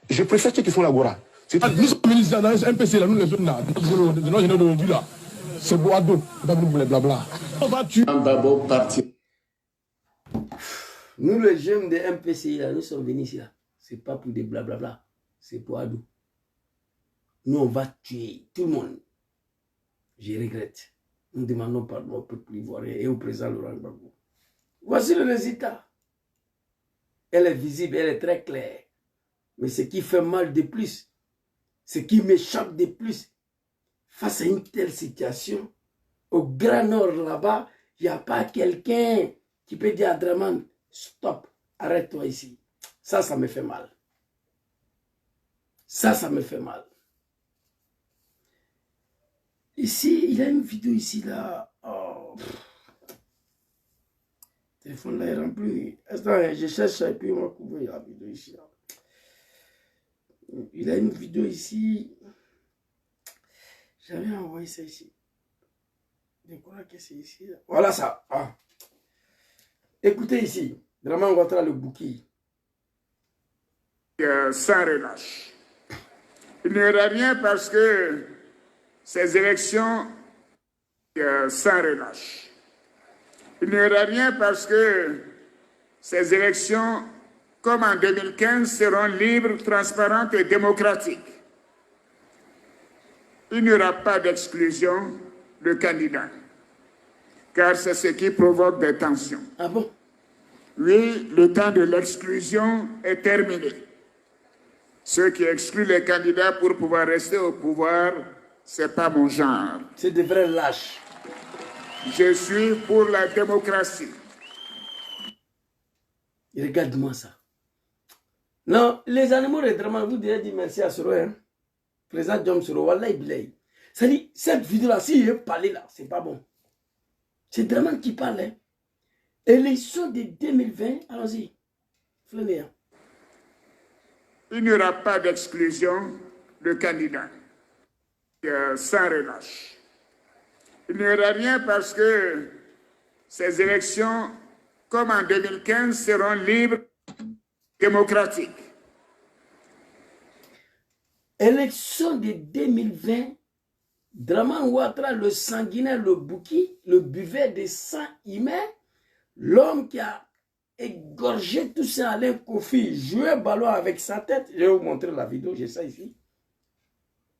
S3: Je préfère ceux qui font l'agora.
S11: Nous sommes ministres dans le MPC, là, nous les jeunes là, de là. C'est Boado, blabla. On va tuer.
S12: Babo partira.
S1: Nous les jeunes de MPCI, là, nous sommes venus ici là. C'est pas pour des blablabla. C'est pour Adou. Nous, on va tuer tout le monde. Je regrette. Nous demandons pardon au peuple ivoirien et au président Laurent Gbagbo. Voici le résultat. Elle est visible, elle est très claire. Mais ce qui fait mal de plus, ce qui m'échappe de plus, face à une telle situation, au Grand Nord là-bas, il n'y a pas quelqu'un qui peut dire à Draman, stop, arrête-toi ici. Ça me fait mal. Ça me fait mal. Ici, il y a une vidéo ici, là. Oh. Le téléphone là est rempli. Je cherche et puis on va couvrir la vidéo ici. Là. Il y a une vidéo ici. J'avais envoyé ça ici. Je crois que c'est ici. Là. Voilà ça. Ah. Écoutez ici. Draman Ouattara le Bouki.
S22: Sans relâche. Il n'y aura rien parce que ces élections sans relâche. Il n'y aura rien parce que ces élections, comme en 2015, seront libres, transparentes et démocratiques. Il n'y aura pas d'exclusion de candidats, car c'est ce qui provoque des tensions.
S1: Ah bon?
S22: Oui, le temps de l'exclusion est terminé. Ceux qui excluent les candidats pour pouvoir rester au pouvoir, c'est pas mon genre.
S1: C'est des vrais lâches.
S22: Je suis pour la démocratie.
S1: Regarde-moi ça. Non, les animaux de Draman, vous devez dire merci à Soro, hein. Président John Soro, Wallahi Bilay. C'est-à-dire, cette vidéo-là, si je parle là, c'est pas bon. C'est Draman qui parle, hein. Élection de 2020, allons-y. Flânez, hein.
S22: Il n'y aura pas d'exclusion de candidats sans relâche. Il n'y aura rien parce que ces élections, comme en 2015, seront libres, démocratiques.
S1: Élection de 2020, Draman Ouattara, le sanguinaire, le Bouki, le buveur de sang humain, l'homme qui a égorgé tout ça Alain Kofi, jouer ballon avec sa tête. Je vais vous montrer la vidéo, j'ai ça ici.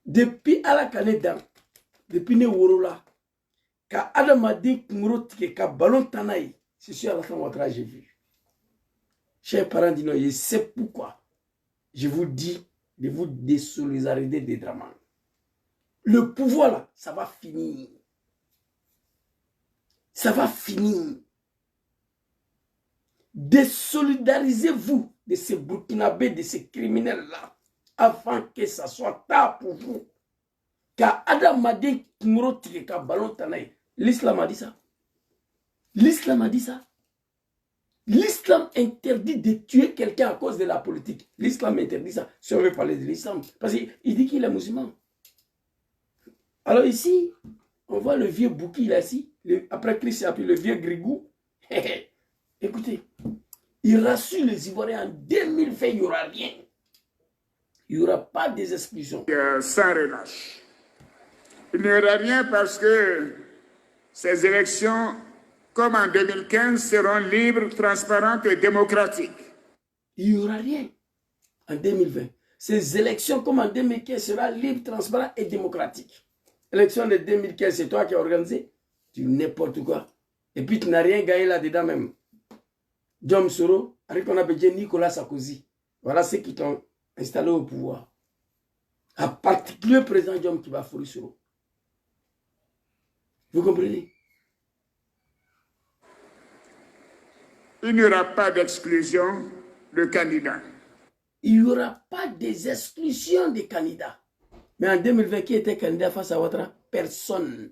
S1: Depuis Alakaneda, depuis Neworola, quand Adam a dit que ballon Tanaï, c'est sur Alakan Ouattara, j'ai vu. Chers parents disent non, je sais pourquoi. je vous dis de vous désolidariser des Dramane. Le pouvoir là, ça va finir. Ça va finir. Désolidarisez-vous de ces Burkinabés, de ces criminels-là, avant que ça soit tard pour vous. Car Adam Madé Kimuro Tireka Ballon Tanaï, l'islam a dit ça. L'islam a dit ça. L'islam interdit de tuer quelqu'un à cause de la politique. L'islam interdit ça. Si on veut parler de l'islam. Parce qu'il dit qu'il est musulman. Alors ici, on voit le vieux Bouki là ici. Après Christ, il a pris le vieux Grigou. Écoutez, il rassure les Ivoiriens en 2020, il n'y aura rien. Il n'y aura pas des exclusions.
S22: Sans relâche. Il n'y aura rien parce que ces élections, comme en 2015, seront libres, transparentes et démocratiques.
S1: Il n'y aura rien en 2020. Ces élections, comme en 2015, seront libres, transparentes et démocratiques. L'élection de 2015, c'est toi qui as organisé. Tu n'importe quoi. Et puis tu n'as rien gagné là-dedans même. John Soro, avec on appelle Nicolas Sarkozy. Voilà ceux qui t'ont installé au pouvoir. En particulier le président John Kibafori Soro. Vous comprenez?
S22: Il n'y aura pas d'exclusion de candidats.
S1: Il n'y aura pas des exclusions de candidats. Mais en 2020, qui était candidat face à Ouattara? Personne.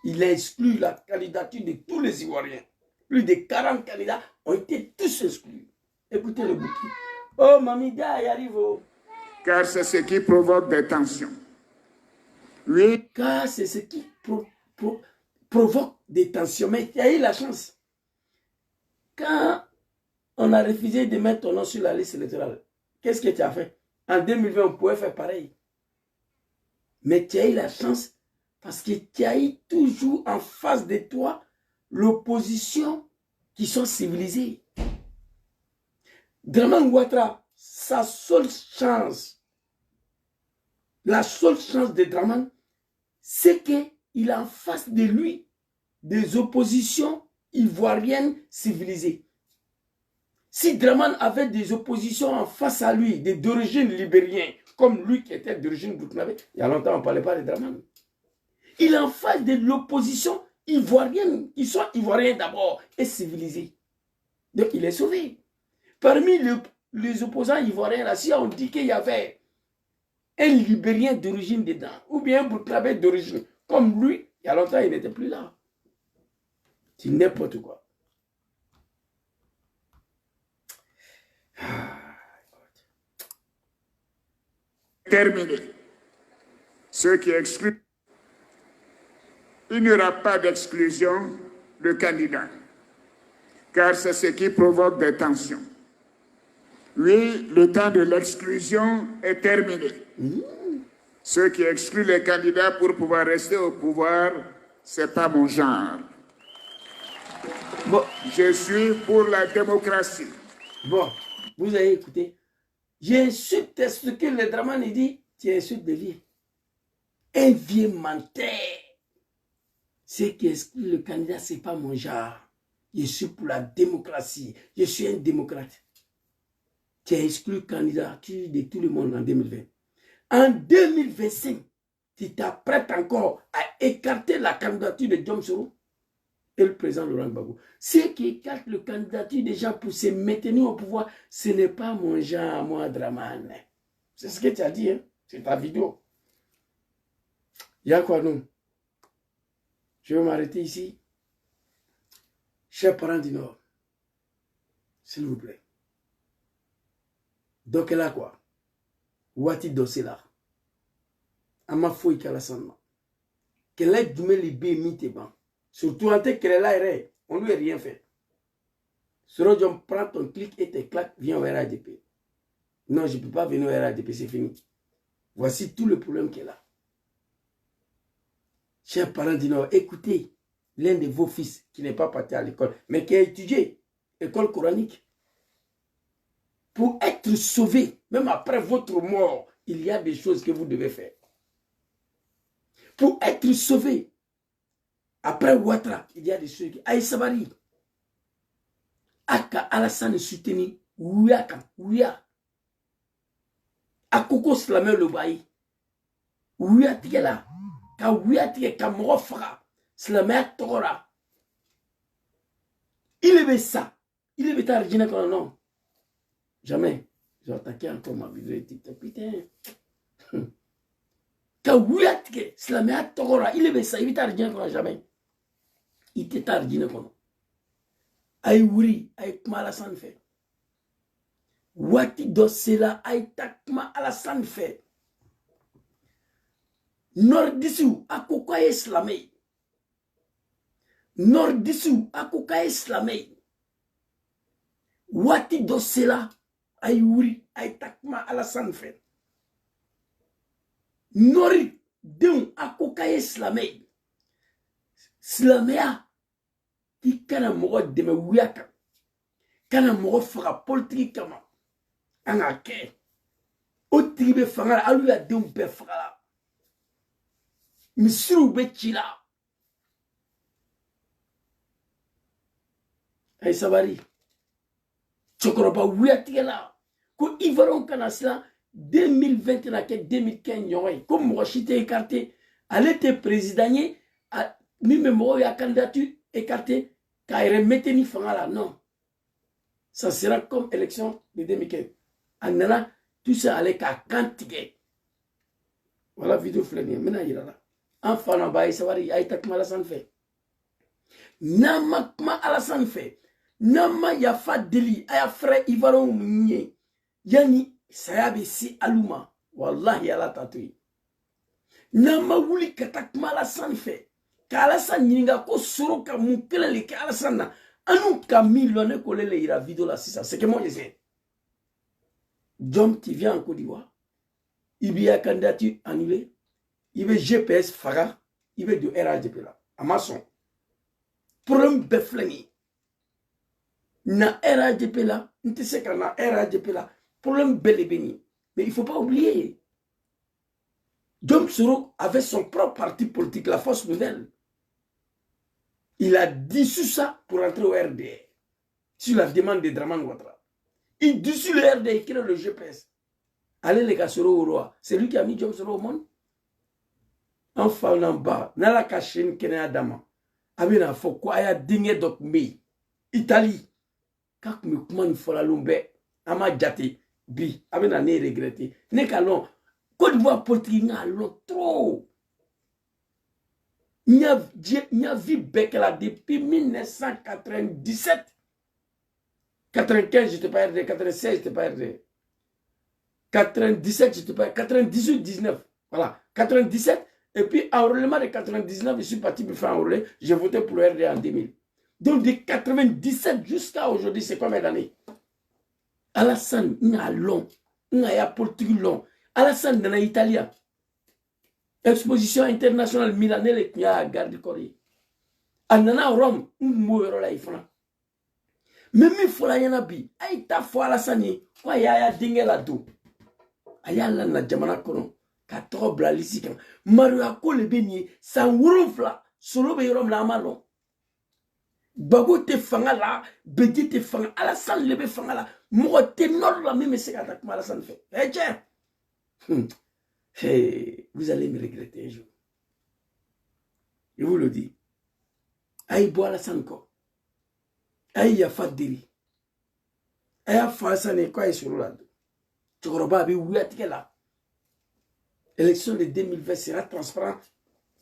S1: Il a exclu la candidature de tous les Ivoiriens. Plus de 40 candidats ont été tous exclus. Écoutez le bouquin. Oh, Mamida, il arrive.
S22: Car c'est ce qui provoque des tensions. Oui.
S1: Car c'est ce qui provoque des tensions. Mais tu as eu la chance. Quand on a refusé de mettre ton nom sur la liste électorale, qu'est-ce que tu as fait? En 2020, on pouvait faire pareil. Mais tu as eu la chance parce que tu as eu toujours en face de toi l'opposition qui sont civilisés. Dramane Ouattara, sa seule chance, la seule chance de Dramane, c'est qu'il a en face de lui des oppositions ivoiriennes civilisées. Si Dramane avait des oppositions en face à lui, d'origine libérienne, comme lui qui était d'origine burkinabé, il y a longtemps on ne parlait pas de Dramane. Il est en face de l'opposition ivoirienne, qui sont ivoiriens d'abord et civilisés. Donc il est sauvé. Parmi les opposants ivoiriens, là, si on dit qu'il y avait un libérien d'origine dedans, ou bien un burkinabé d'origine, comme lui, il y a longtemps il n'était plus là. C'est n'importe quoi.
S22: Terminé. Ceux qui excluent, il n'y aura pas d'exclusion de candidats, car c'est ce qui provoque des tensions. Oui, le temps de l'exclusion est terminé. Ceux qui excluent les candidats pour pouvoir rester au pouvoir, c'est pas mon genre.
S1: Bon.
S22: Je suis pour la démocratie.
S1: Bon, vous avez écouté. J'insulte ce que le Dramane dit, tu insultes des vieux. Un vieux menteur. Ce qui exclut le candidat, ce n'est pas mon genre. Je suis pour la démocratie. Je suis un démocrate. Tu as exclu la candidature de tout le monde en 2020. En 2025, tu t'apprêtes encore à écarter la candidature de John Soro et le président Laurent Gbagbo. Ceux qui écartent la candidature des gens pour se maintenir au pouvoir, ce n'est pas mon genre, moi, Dramane. C'est ce que tu as dit, hein? C'est ta vidéo. Il y a quoi, non? Je vais m'arrêter ici. Chers parents du Nord, s'il vous plaît. Donc, là, quoi? Wati Dossela. Ama foi Kalasanma. Qu'elle ait dumé les bémis ban. Surtout en tant qu'elle est là, on lui a rien fait. Sur John, prends ton clic et tes claques, viens au RADP. Non, je ne peux pas venir au RADP, c'est fini. Voici tout le problème qu'elle a. Chers parents du Nord, écoutez l'un de vos fils qui n'est pas parti à l'école, mais qui a étudié l'école coranique. Pour être sauvé, même après votre mort, il y a des choses que vous devez faire. Pour être sauvé, après Ouattara, il y a des choses. Aïssabari, Aka Alassane Souteni, Ouya. Akoko Slamé le bail. Ouyatige là. Ka ouyatige ka mofra. Slamé Tora. Il est ça. Il est tardine comme non. Jamais. J'ai attaqué encore ma vidéo TikTok. Putain. Ka ouyatige Slamé Tora. Il est ça. Il est tardine comme jamais. Il était tardine comme non. Aïe wuri. Aïe kumala san fait. Wati dosela aïe takma alasan fait. Nordissou akouka islamé. Nordissou akouka islamé. Wati dosela aïe wuri aïe takma alasan fait. Nori deun akouka islamé. Slamea qui kana mogo deme wiyaka. Kana mogo fera politique kama. Anga ke. O tribe fangala alu ya deun be fangala. Misiru be chila. Ay sabari. Chokoroba wiyatigela. Ko Ivaron kana sila 2020 na ke 2015 nyoy. Comme mo chite écarté. Elle était présidentielle. Mime mo ya candidature écarté. Kaire meteni fangala. Non. Ça sera comme élection de 2015. Anana, tout ça allait qu'à cantiger. Voilà la vidéo flène. Maintenant, il est là. Enfant, on va y savoir, il y a été comme Alassane fait. Nama kuma Alassane fait. Nama ya fa deli. Aya frère Ivaron Mounie. Yani, sayabe si aluma. Wallahi, ala tatouille. Nama wuli katakuma Alassane fait. Ka Alassane nyinga ko soro ka mukele le ka Alassane na. Anou Camille ne collé les la vidéo là, c'est que moi je sais. Jom qui vient en Côte d'Ivoire, il y a candidature annulée, il veut GPS Faga, il veut de RADP là, à maçon. Problème beflani. Na RADP là, on te sait qu'on a RADP là, problème bel et béni. Mais il ne faut pas oublier. Jom Soro avait son propre parti politique, la Force Nouvelle. Il a dissous ça pour entrer au RDR. Sur la demande de Draman Ouattara. Il dissout le RDR, il crée le GPS. Allez les gars, Soro au roi. C'est lui qui a mis Jom Soro au monde. Enfin, en bas, Nala Kachen, Kenya Dama. Abina Foko, Aya Dingue Dok Mei. Italie. Kak me kuman fola lumbe. Ama Djate. Bi. Abina ne regretté. Ne kalon. Côte d'Ivoire politique, n'a long trop. Il y a vu Bekela depuis 1997. 95, je n'étais pas RD. 96, je n'étais pas RD. 97, je n'étais pas RD. 98, 19. Voilà. 97. Et puis, en enrôlement de 99, je suis parti pour faire enrôler. J'ai voté pour le RD en 2000. Donc, de 97 jusqu'à aujourd'hui, c'est combien d'années? Alassane, il y a long. Il y a politique long. Alassane, il y a italien. Exposition internationale milanais qui a gardé Corée. Anana Rome, mouero la ifna. Même il faut la yanabi. Aïta fois la sani. Quoi ya dingue la do. Aya la na jamana kono. Katro blalisika. Mario akole beni. San wurufla. Solo be rom la malo. Bago te fanga la. Bedi te fanga. Alassane lebe fanga la. Mo te nor la même se attaque Alassane fait. Eh tiens. Hey, vous allez me regretter un jour. Je vous le dis. Aïe, bois la sanko. Aïe, ya fadiri. Aïe, fassane quoi est sur l'ad. Tu crois bien, oui, là. L'élection de 2020 sera transparente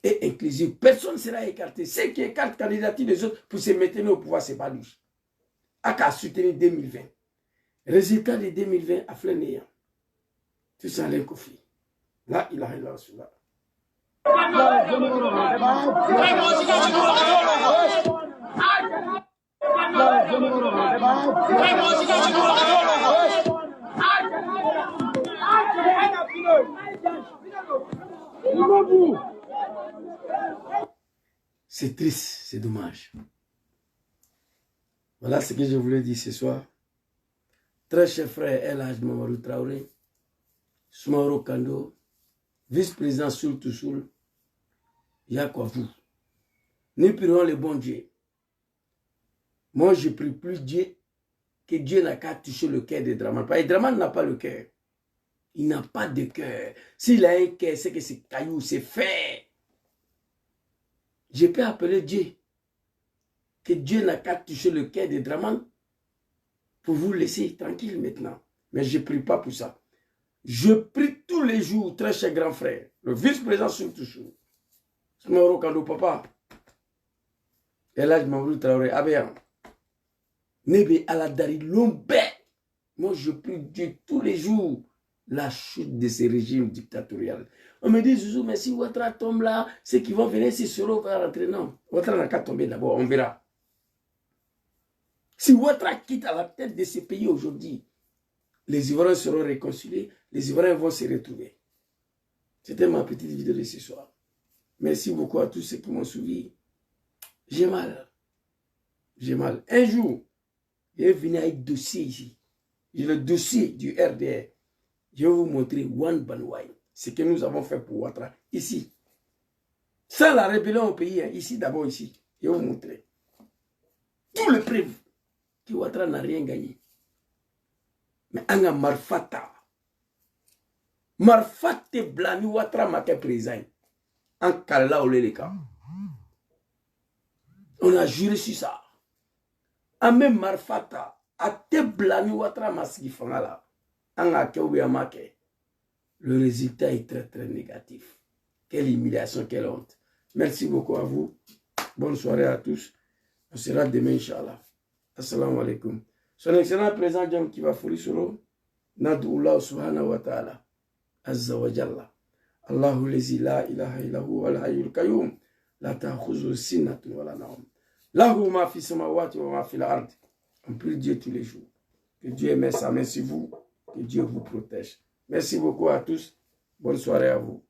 S1: et inclusive. Personne ne sera écarté. Ceux qui écartent candidature des autres pour se maintenir au pouvoir, c'est pas lui. A qu'à soutenir 2020. Résultat de 2020 à Flénéa. Tu sens les conflits. Là, il a là sur là. C'est triste, c'est dommage. Voilà ce que je voulais dire ce soir. Très cher frère El Hadj Mamadou Traoré, Soumaoro Kando, vice-président Soul to Soul, Yakwafou. Nous prions le bon Dieu. Moi, je prie plus Dieu que Dieu n'a qu'à toucher le cœur de Draman. Parce que Draman n'a pas le cœur. Il n'a pas de cœur. S'il a un cœur, c'est que c'est caillou, c'est fait. Je peux appeler Dieu. Que Dieu n'a qu'à toucher le cœur de Draman pour vous laisser tranquille maintenant. Mais je ne prie pas pour ça. Je prie tous les jours, très cher grand frère. Le vice-président surtout. C'est mon Kando papa. Et là, je m'en Traoré. Abéan. Nebe Aladari Lombe. Moi, je prie Dieu tous les jours. La chute de ces régimes dictatoriaux. On me dit, Zouzou, mais si Ouattara tombe là, ceux qui vont venir, c'est Soro va rentrer. Non, Ouattara n'a qu'à tomber d'abord, on verra. Si Ouattara quitte à la tête de ces pays aujourd'hui, les Ivoiriens seront réconciliés, les Ivoiriens vont se retrouver. C'était ma petite vidéo de ce soir. Merci beaucoup à tous ceux qui m'ont suivi. J'ai mal. J'ai mal. Un jour, je vais venir avec dossier ici. J'ai le dossier du RDR. Je vais vous montrer One Banwai, ce que nous avons fait pour Ouattara, ici. Sans la rébellion au pays, hein, ici, d'abord ici. Je vais vous montrer. Tout le preuve que Ouattara n'a rien gagné. Mais on a Marfata. Marfata blani Ouattara m'a fait présent. En Kala Oleleka. On a juré sur ça. En même Marfata, a te blani Ouattara m'a là. Le résultat est très très négatif. Quelle humiliation, quelle honte. Merci beaucoup à vous. Bonne soirée à tous. On sera demain, Inch'Allah. Assalamu alaikum. Son excellent président Djam Kiba Forisoro, Nadullah subhanahu wa ta'ala, Azza wa Jalla. Allahu lezi la ilaha illahu wal hayyul qayyum, la ta'khuzu sinatun wa la nawm. Lahu ma fi samawati wa ma fi l'ard. On prie Dieu tous les jours. Que Dieu mette sa main sur vous. Que Dieu vous protège. Merci beaucoup à tous. Bonne soirée à vous.